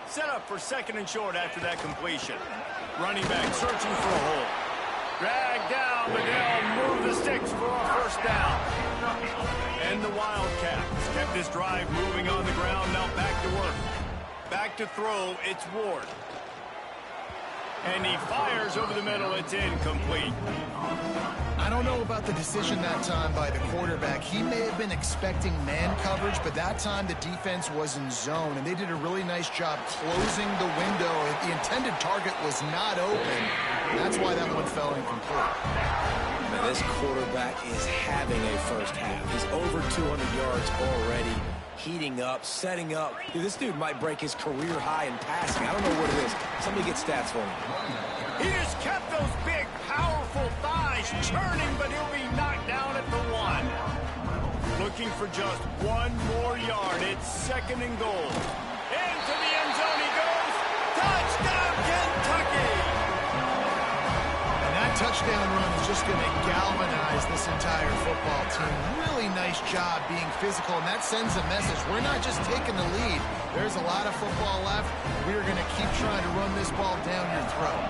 Set up for 2nd and short after that completion. Running back searching for a hole. Dragged down, but they'll move the sticks for a first down. And the Wildcats kept this drive moving on the ground. Now back to work. Back to throw, it's Ward. And he fires over the middle, it's incomplete. I don't know about the decision that time by the quarterback. He may have been expecting man coverage, but that time the defense was in zone, and they did a really nice job closing the window. The intended target was not open. That's why that one fell incomplete. Now, this quarterback is having a first half. He's over 200 yards already, heating up, setting up. Dude, this dude might break his career high in passing. I don't know what it is. Somebody get stats for me. He just kept those big, powerful thighs churning, but he'll be knocked down at the 1. Looking for just 1 more yard. It's 2nd and goal. Into the end zone he goes. Touchdown, Kentucky! And that touchdown run is just going to galvanize this entire football team. Really nice job being physical, and that sends a message. We're not just taking the lead. There's a lot of football left. We're going to keep trying to run this ball down your throat.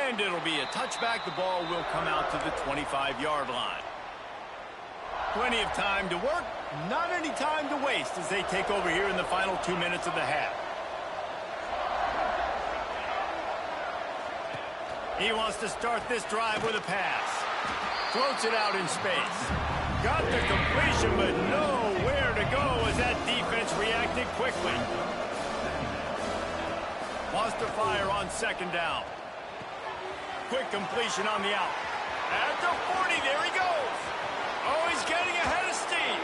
And it'll be a touchback. The ball will come out to the 25-yard line. Plenty of time to work, not any time to waste as they take over here in the final 2 minutes of the half. He wants to start this drive with a pass. Floats it out in space. Got the completion, but nowhere to go as that defense reacted quickly. Wants to fire on 2nd down. Quick completion on the out. At the 40, there he goes. Oh, he's getting ahead of steam.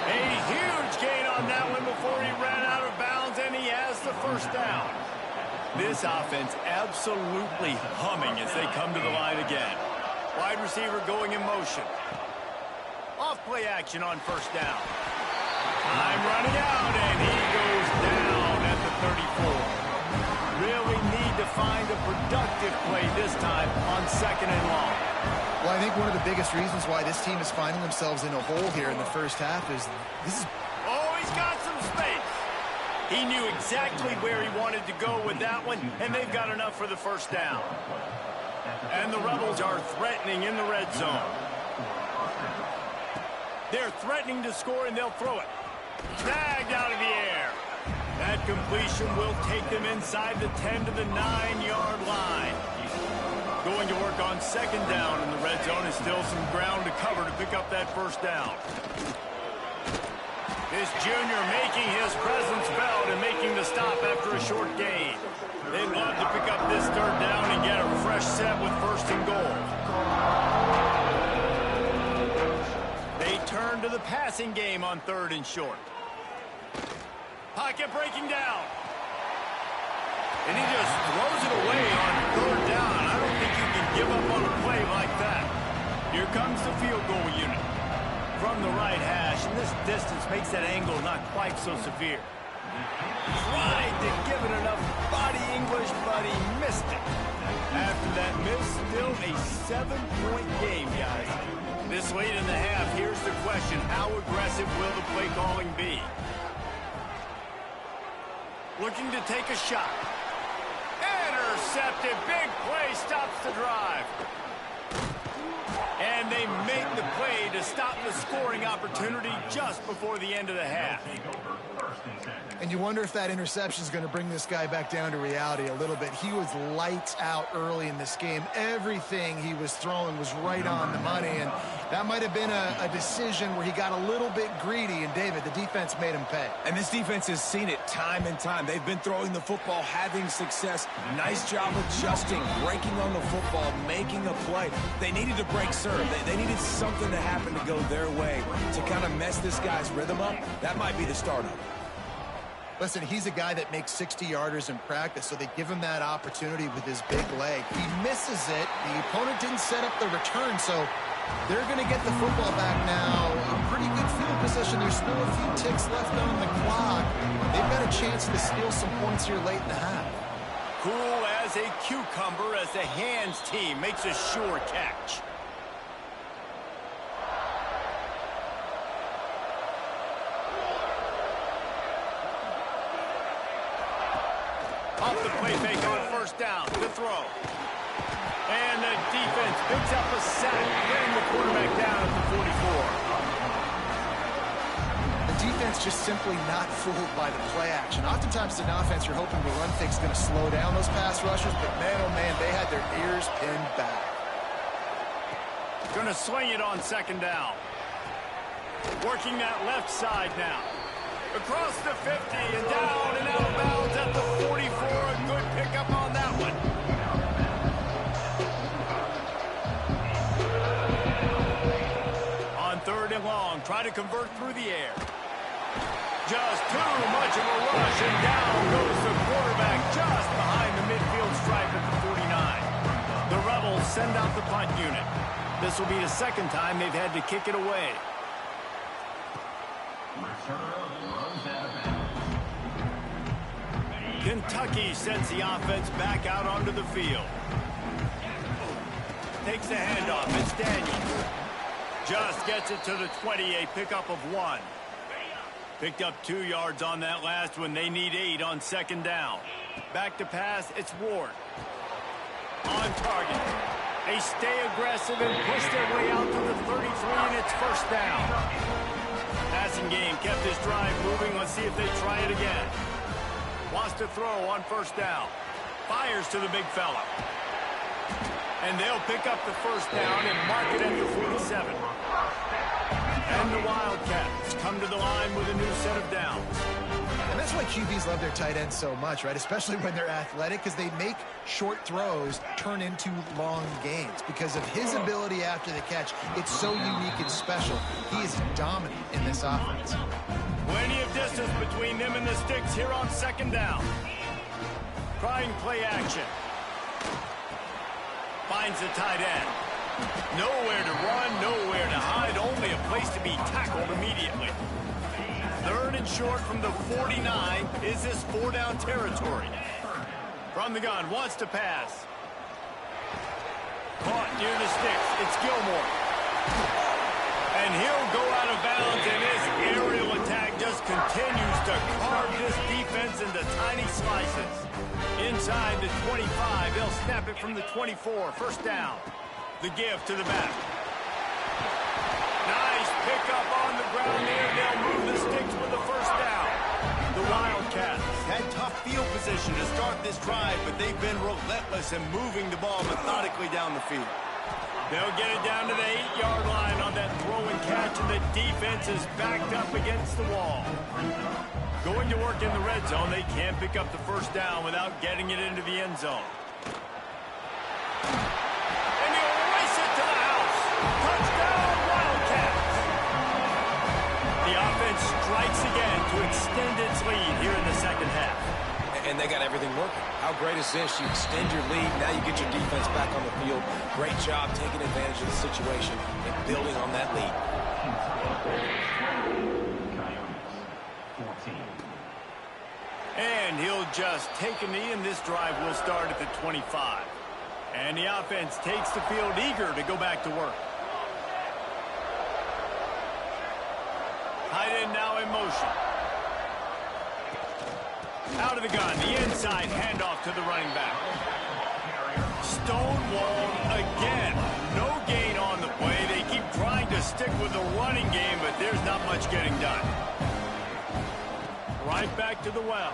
A huge gain on that one before he ran out of bounds, and he has the first down. This offense absolutely humming as they come to the line again. Wide receiver going in motion. Off play action on 1st down. Time running out, and he goes down at the 34. Really need to find a productive play this time on 2nd and long. Well, I think one of the biggest reasons why this team is finding themselves in a hole here in the first half is this is... Oh, he's got some space. He knew exactly where he wanted to go with that one, and they've got enough for the first down. And the Rebels are threatening in the red zone. They're threatening to score, and they'll throw it. Snagged out of the air. That completion will take them inside the 10 to the 9-yard line. Going to work on 2nd down in the red zone is still some ground to cover to pick up that first down. This junior making his presence felt and making the stop after a short gain. They'd love to pick up this 3rd down and get a fresh set with 1st and goal. They turn to the passing game on 3rd and short. Pocket breaking down. And he just throws it away on 3rd down. I don't think you can give up on a play like that. Here comes the field goal unit. From the right hash, and this distance makes that angle not quite so severe. Tried to give it enough body English, but he missed it. After that miss, still a 7-point game, guys. This late in the half, here's the question. How aggressive will the play calling be? Looking to take a shot. Intercepted. Big play stops the drive. And they make the play to stop the scoring opportunity just before the end of the half. And you wonder if that interception is going to bring this guy back down to reality a little bit. He was lights out early in this game. Everything he was throwing was right on the money, and that might have been a decision where he got a little bit greedy, and David, the defense made him pay. And this defense has seen it time and time. They've been throwing the football, having success. Nice job adjusting, breaking on the football, making a play. They needed to break serve. They needed something to happen to go their way to kind of mess this guy's rhythm up. That might be the start of it. Listen, he's a guy that makes 60-yarders in practice, so they give him that opportunity with his big leg. He misses it. The opponent didn't set up the return, so they're going to get the football back now. A pretty good field position. There's still a few ticks left on the clock. They've got a chance to steal some points here late in the half. Cool as a cucumber as the hands team makes a sure catch. Off the play fake on first down to throw. And the defense picks up a sack, bringing the quarterback down at the 44. The defense just simply not fooled by the play action. Oftentimes in offense, you're hoping the run fake's going to slow down those pass rushers, but man, oh man, they had their ears pinned back. Going to swing it on second down. Working that left side now. Across the 50 and down and out of bounds at the 44. A good pickup on that one. On third and long, try to convert through the air. Just too much of a rush, and down goes the quarterback just behind the midfield stripe at the 49. The Rebels send out the punt unit. This will be the second time they've had to kick it away. Kentucky sends the offense back out onto the field. Takes the handoff. It's Daniels. Just gets it to the 20, a pickup of 1. Picked up 2 yards on that last one. They need 8 on second down. Back to pass. It's Ward. On target. They stay aggressive and push their way out to the 33, and it's first down. Passing game kept this drive moving. Let's see if they try it again. Wants to throw on first down. Fires to the big fella. And they'll pick up the first down and mark it at the 47. And the Wildcats come to the line with a new set of downs. And that's why QBs love their tight ends so much, right? Especially when they're athletic, because they make short throws turn into long gains. Because of his ability after the catch, it's so unique and special. He is dominant in this offense. Plenty of distance between them and the sticks here on second down. Trying play action. Finds the tight end. Nowhere to run, nowhere to hide, only a place to be tackled immediately. Third and short from the 49. Is this 4-down territory? From the gun, wants to pass. Caught near the sticks. It's Gilmore. And he'll go out of bounds, and his aerial attack just continues to carve this defense into tiny slices. Inside the 25, they'll snap it from the 24. First down. The give to the back. Nice pickup on the ground there. They'll move the sticks with the first down. The Wildcats had tough field position to start this drive, but they've been relentless in moving the ball methodically down the field. They'll get it down to the 8-yard line on that throw and catch, and the defense is backed up against the wall. Going to work in the red zone, they can't pick up the first down without getting it into the end zone. And he'll race it to the house. Touchdown, Wildcats. The offense strikes again to extend its lead here in the second half. And they got everything working. How great is this? You extend your lead, now you get your defense back on the field. Great job taking advantage of the situation and building on that lead. And he'll just take a knee, and this drive will start at the 25. And the offense takes the field eager to go back to work. Tight end now in motion. Out of the gun, the inside handoff to the running back. Stonewalled again. No gain stick with the running game, but there's not much getting done. Right back to the well.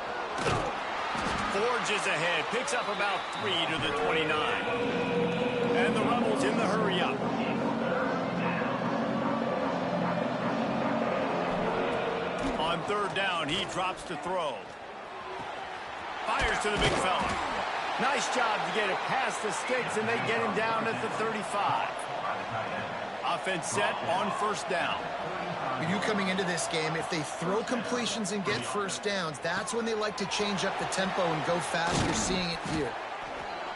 Forges ahead, picks up about 3 to the 29. And the Rebels in the hurry up. On third down, he drops to throw. Fires to the big fella. Nice job to get it past the sticks, and they get him down at the 35. Offense set on first down. You coming into this game, if they throw completions and get first downs, that's when they like to change up the tempo and go fast. You're seeing it here.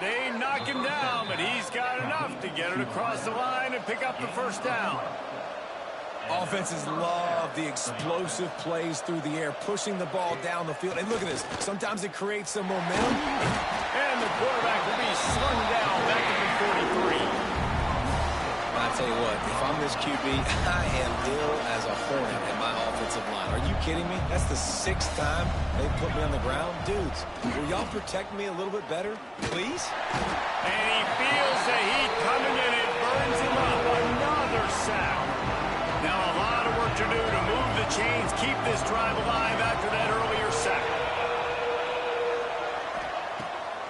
They knock him down, but he's got enough to get it across the line and pick up the first down. Offenses love the explosive plays through the air, pushing the ball down the field. And look at this. Sometimes it creates some momentum. And the quarterback will be slung down back at the 43. I tell you what, if I'm this QB, I am ill as a hornet at my offensive line. Are you kidding me? That's the 6th time they put me on the ground. Dudes, will y'all protect me a little bit better, please? And he feels the heat coming and it burns him up. Another sack. Now a lot of work to do to move the chains, keep this drive alive after that earlier sack.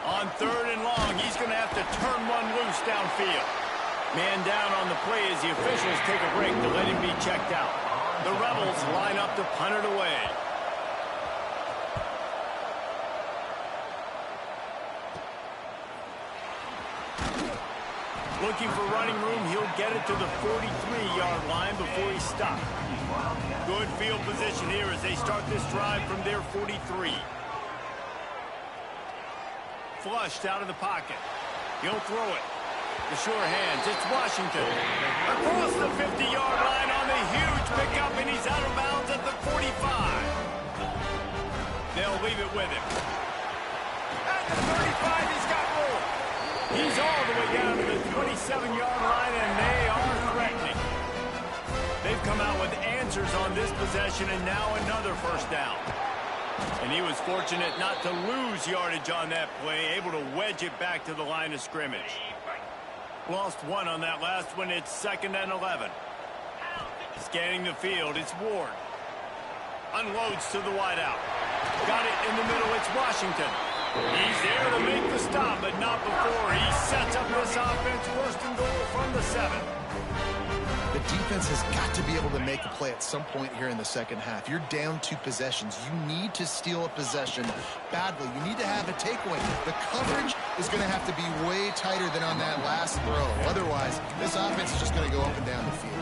On third and long, he's going to have to turn one loose downfield. Man down on the play as the officials take a break to let him be checked out. The Rebels line up to punt it away. Looking for running room, he'll get it to the 43-yard line before he stops. Good field position here as they start this drive from their 43. Flushed out of the pocket. He'll throw it. The sure hands, it's Washington. Across the 50-yard line on the huge pickup, and he's out of bounds at the 45. They'll leave it with him. At the 35, he's got room. He's all the way down to the 27-yard line, and they are threatening. They've come out with answers on this possession, and now another first down. And he was fortunate not to lose yardage on that play, able to wedge it back to the line of scrimmage. Lost one on that last one. It's 2nd and 11. Scanning the field, it's Ward. Unloads to the wideout. Got it in the middle, it's Washington. He's there to make the stop, but not before he sets up this offense. 1st and goal from the 7. The defense has got to be able to make a play at some point here in the second half. You're down 2 possessions. You need to steal a possession badly. You need to have a takeaway. The coverage is going to have to be way tighter than on that last throw. Otherwise, this offense is just going to go up and down the field.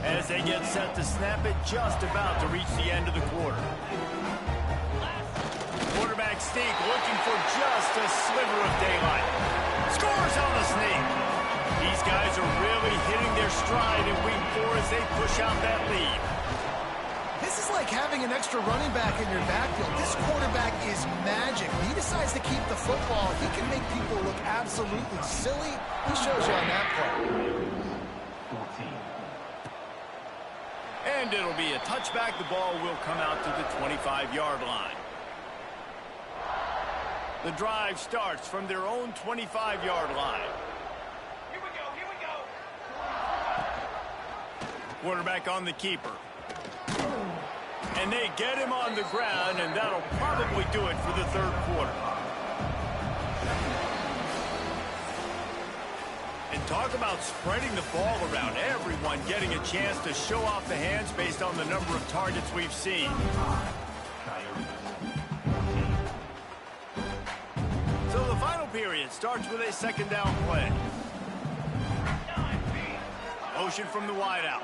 As they get set to snap it, just about to reach the end of the quarter. Quarterback sneak looking for just a sliver of daylight. Scores on the sneak. These guys are really hitting their stride in week 4 as they push out that lead. This is like having an extra running back in your backfield. This quarterback is magic. When he decides to keep the football, he can make people look absolutely silly. He shows you on that part. 14. And it'll be a touchback. The ball will come out to the 25-yard line. The drive starts from their own 25-yard line. Quarterback on the keeper. And they get him on the ground, and that'll probably do it for the 3rd quarter. And talk about spreading the ball around. Everyone getting a chance to show off the hands based on the number of targets we've seen. So the final period starts with a 2nd down play. Motion from the wideout.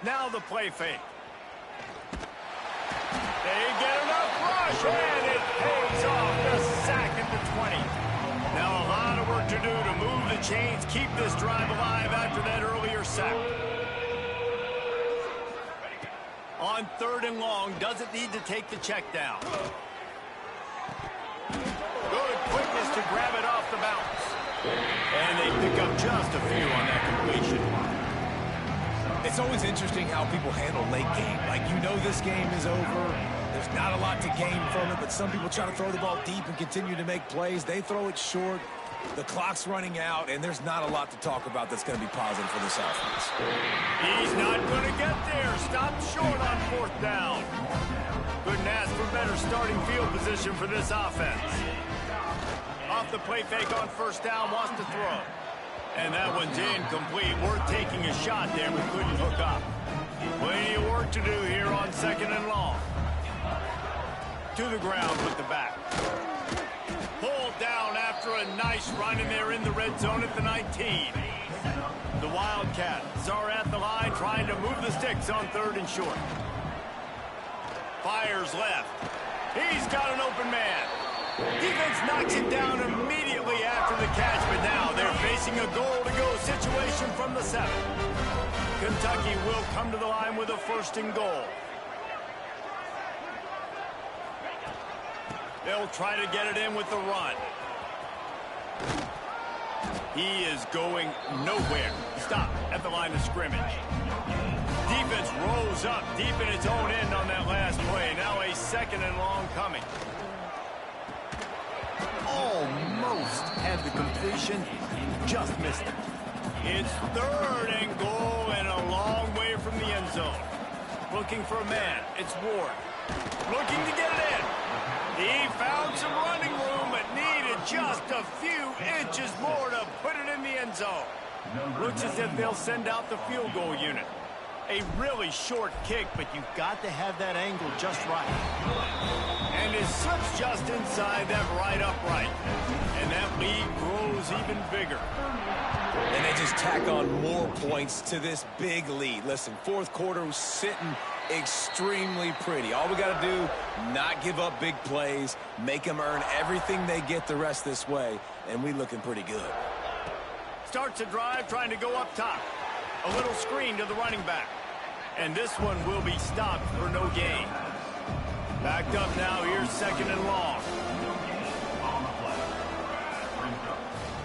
Now the play fake. They get enough rush, and it pays off. The sack at the 20. Now a lot of work to do to move the chains, keep this drive alive after that earlier sack. On 3rd and long, doesn't need to take the check down. Good quickness to grab it off the bounce. And they pick up just a few on that completion. It's always interesting how people handle late game. Like, you know this game is over. There's not a lot to gain from it, but some people try to throw the ball deep and continue to make plays. They throw it short. The clock's running out, and there's not a lot to talk about that's going to be positive for this offense. He's not going to get there. Stopped short on 4th down. Couldn't ask for better starting field position for this offense. Off the play fake on 1st down, wants to throw. And that one's incomplete. We're taking a shot there, but couldn't hook up. Plenty of work to do here on 2nd and long. To the ground with the back. Pulled down after a nice run, and they're in the red zone at the 19. The Wildcats are at the line trying to move the sticks on 3rd and short. Fires left. He's got an open man. Defense knocks him down immediately after the catch, but now they're facing a goal-to-go situation from the 7. Kentucky will come to the line with a 1st and goal. They'll try to get it in with the run. He is going nowhere. Stop at the line of scrimmage. Defense rolls up deep in its own end on that last play. Now a 2nd and long coming. Almost had the completion, just missed it. It's 3rd and goal and a long way from the end zone. Looking for a man. It's Ward. Looking to get it in. He found some running room, but needed just a few inches more to put it in the end zone. Looks as if they'll send out the field goal unit. A really short kick, but you've got to have that angle just right. And it slips just inside that right upright. And that lead grows even bigger. And they just tack on more points to this big lead. Listen, 4th quarter was sitting extremely pretty. All we got to do, not give up big plays, make them earn everything they get the rest this way, and we looking pretty good. Starts a drive trying to go up top. A little screen to the running back. And this one will be stopped for no gain. Backed up now, here's 2nd and long.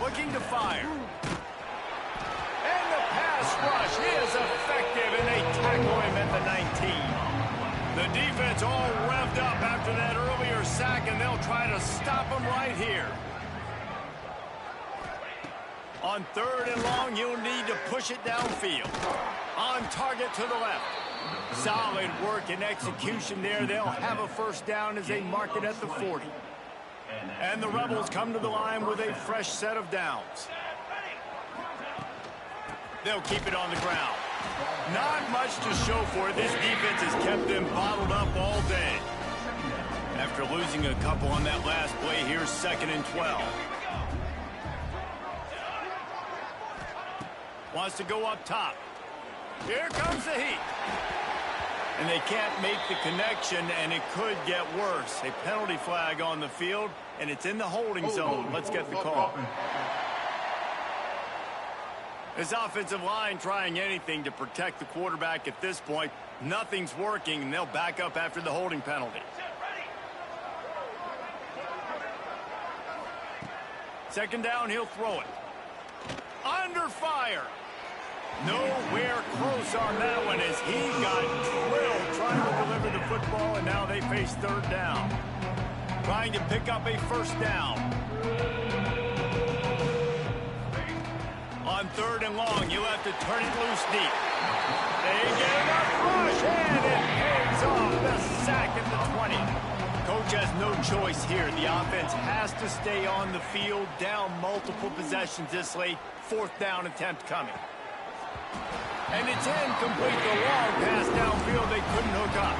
Looking to fire. And the pass rush is effective, and they tackle him at the 19. The defense all revved up after that earlier sack, and they'll try to stop him right here. On 3rd and long, you'll need to push it downfield. On target to the left. Solid work and execution there. They'll have a 1st down as they mark it at the 40. And the Rebels come to the line with a fresh set of downs. They'll keep it on the ground. Not much to show for it. This defense has kept them bottled up all day. After losing a couple on that last play, here's 2nd and 12. Wants to go up top. Here comes the heat. And they can't make the connection, and it could get worse. A penalty flag on the field, and it's in the holding zone. Let's get the call. This offensive line trying anything to protect the quarterback at this point. Nothing's working, and they'll back up after the holding penalty. 2nd down, he'll throw it. Under fire. Nowhere close on that one as he got drilled trying to deliver the football, and now they face 3rd down. Trying to pick up a 1st down. On 3rd and long, you'll have to turn it loose deep. They get enough rush, and it pays off the sack at the 20. Coach has no choice here. The offense has to stay on the field, down multiple possessions this late. 4th down attempt coming. And it's incomplete. The long pass downfield, they couldn't hook up.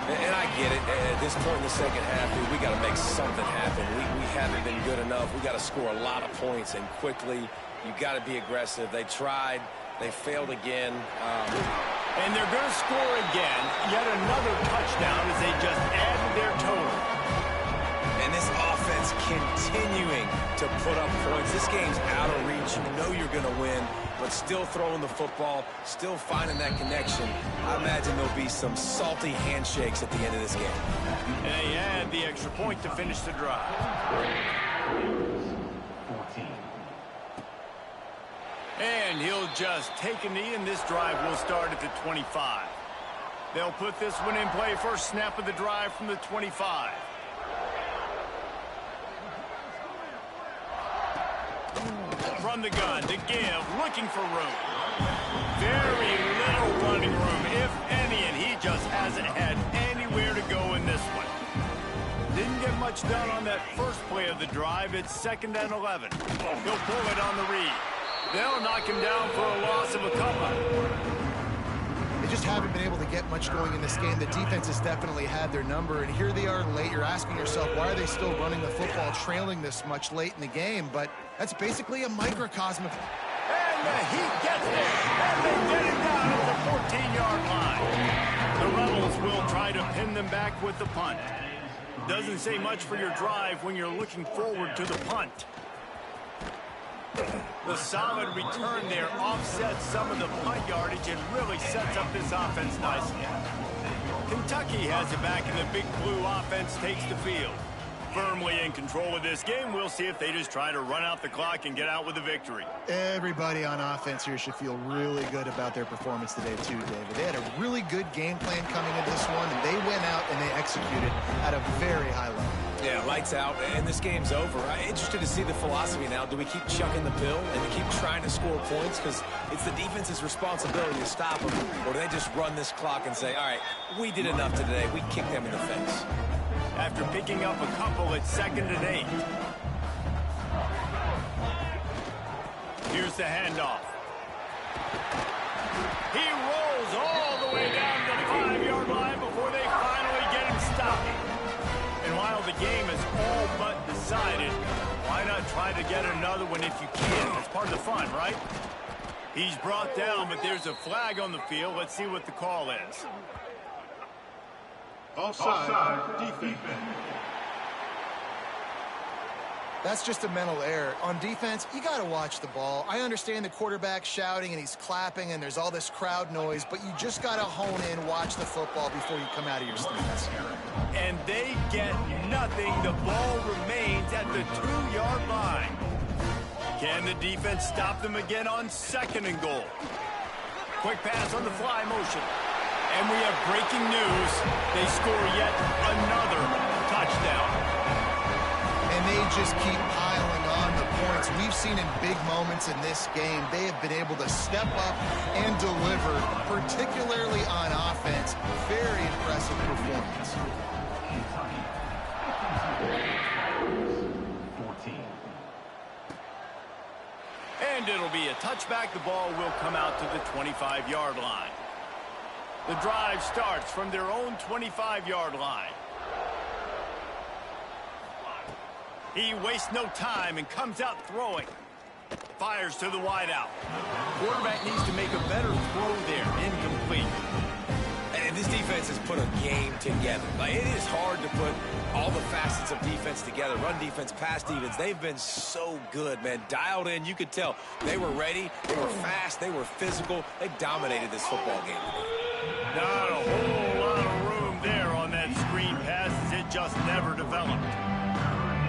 And I get it. At this point in the 2nd half, we got to make something happen. We haven't been good enough. We got to score a lot of points, and quickly. You got to be aggressive. They tried. They failed again. And they're going to score again. Yet another touchdown as they just added their total. And this offense continuing to put up points. This game's out of reach. You know you're going to win, but still throwing the football, still finding that connection. I imagine there'll be some salty handshakes at the end of this game. And they add the extra point to finish the drive. 14. And he'll just take a knee, and this drive will start at the 25. They'll put this one in play first snap of the drive from the 25. From the gun to give, looking for room. Very little running room, if any, and he just hasn't had anywhere to go in this one. Didn't get much done on that first play of the drive. It's 2nd and 11. He'll pull it on the read. They'll knock him down for a loss of a couple. They just haven't been able to get much going in this game. The defense has definitely had their number, and here they are late. You're asking yourself, why are they still running the football, trailing this much late in the game? But that's basically a microcosm of... And the Heat gets there, and they get it down at the 14-yard line. The Rebels will try to pin them back with the punt. Doesn't say much for your drive when you're looking forward to the punt. The solid return there offsets some of the punt yardage and really sets up this offense nicely. Kentucky has it back, and the Big Blue offense takes the field. Firmly in control of this game. We'll see if they just try to run out the clock and get out with a victory. Everybody on offense here should feel really good about their performance today too, David. They had a really good game plan coming into this one, and they went out and they executed at a very high level. Yeah, lights out, and this game's over. I'm interested to see the philosophy now. Do we keep chucking the pill and keep trying to score points because it's the defense's responsibility to stop them, or do they just run this clock and say, all right, we did enough today. We kicked them in the face. After picking up a couple, it's 2nd and 8. Here's the handoff. He rolls all the way down to the 5-yard line before they finally get him stopped. And while the game is all but decided, why not try to get another one if you can? It's part of the fun, right? He's brought down, but there's a flag on the field. Let's see what the call is. Offside, defense. That's just a mental error. On defense, you got to watch the ball. I understand the quarterback shouting and he's clapping and there's all this crowd noise, but you just got to hone in, watch the football before you come out of your stance. And they get nothing. The ball remains at the 2-yard line. Can the defense stop them again on 2nd and goal? Quick pass on the fly motion. And we have breaking news. They score yet another touchdown. And they just keep piling on the points. We've seen in big moments in this game, they have been able to step up and deliver, particularly on offense. Very impressive performance. 14. And it'll be a touchback. The ball will come out to the 25-yard line. The drive starts from their own 25-yard line. He wastes no time and comes out throwing. Fires to the wideout. Quarterback needs to make a better throw there. Incomplete. And this defense has put a game together. Like, it is hard to put all the facets of defense together. Run defense, pass defense. They've been so good, man. Dialed in. You could tell they were ready. They were fast. They were physical. They dominated this football game. Not a whole lot of room there on that screen pass as it just never developed.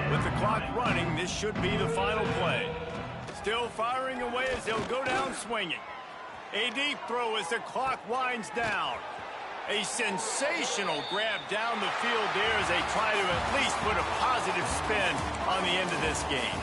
With the clock running, this should be the final play. Still firing away as they'll go down swinging. A deep throw as the clock winds down. A sensational grab down the field there as they try to at least put a positive spin on the end of this game.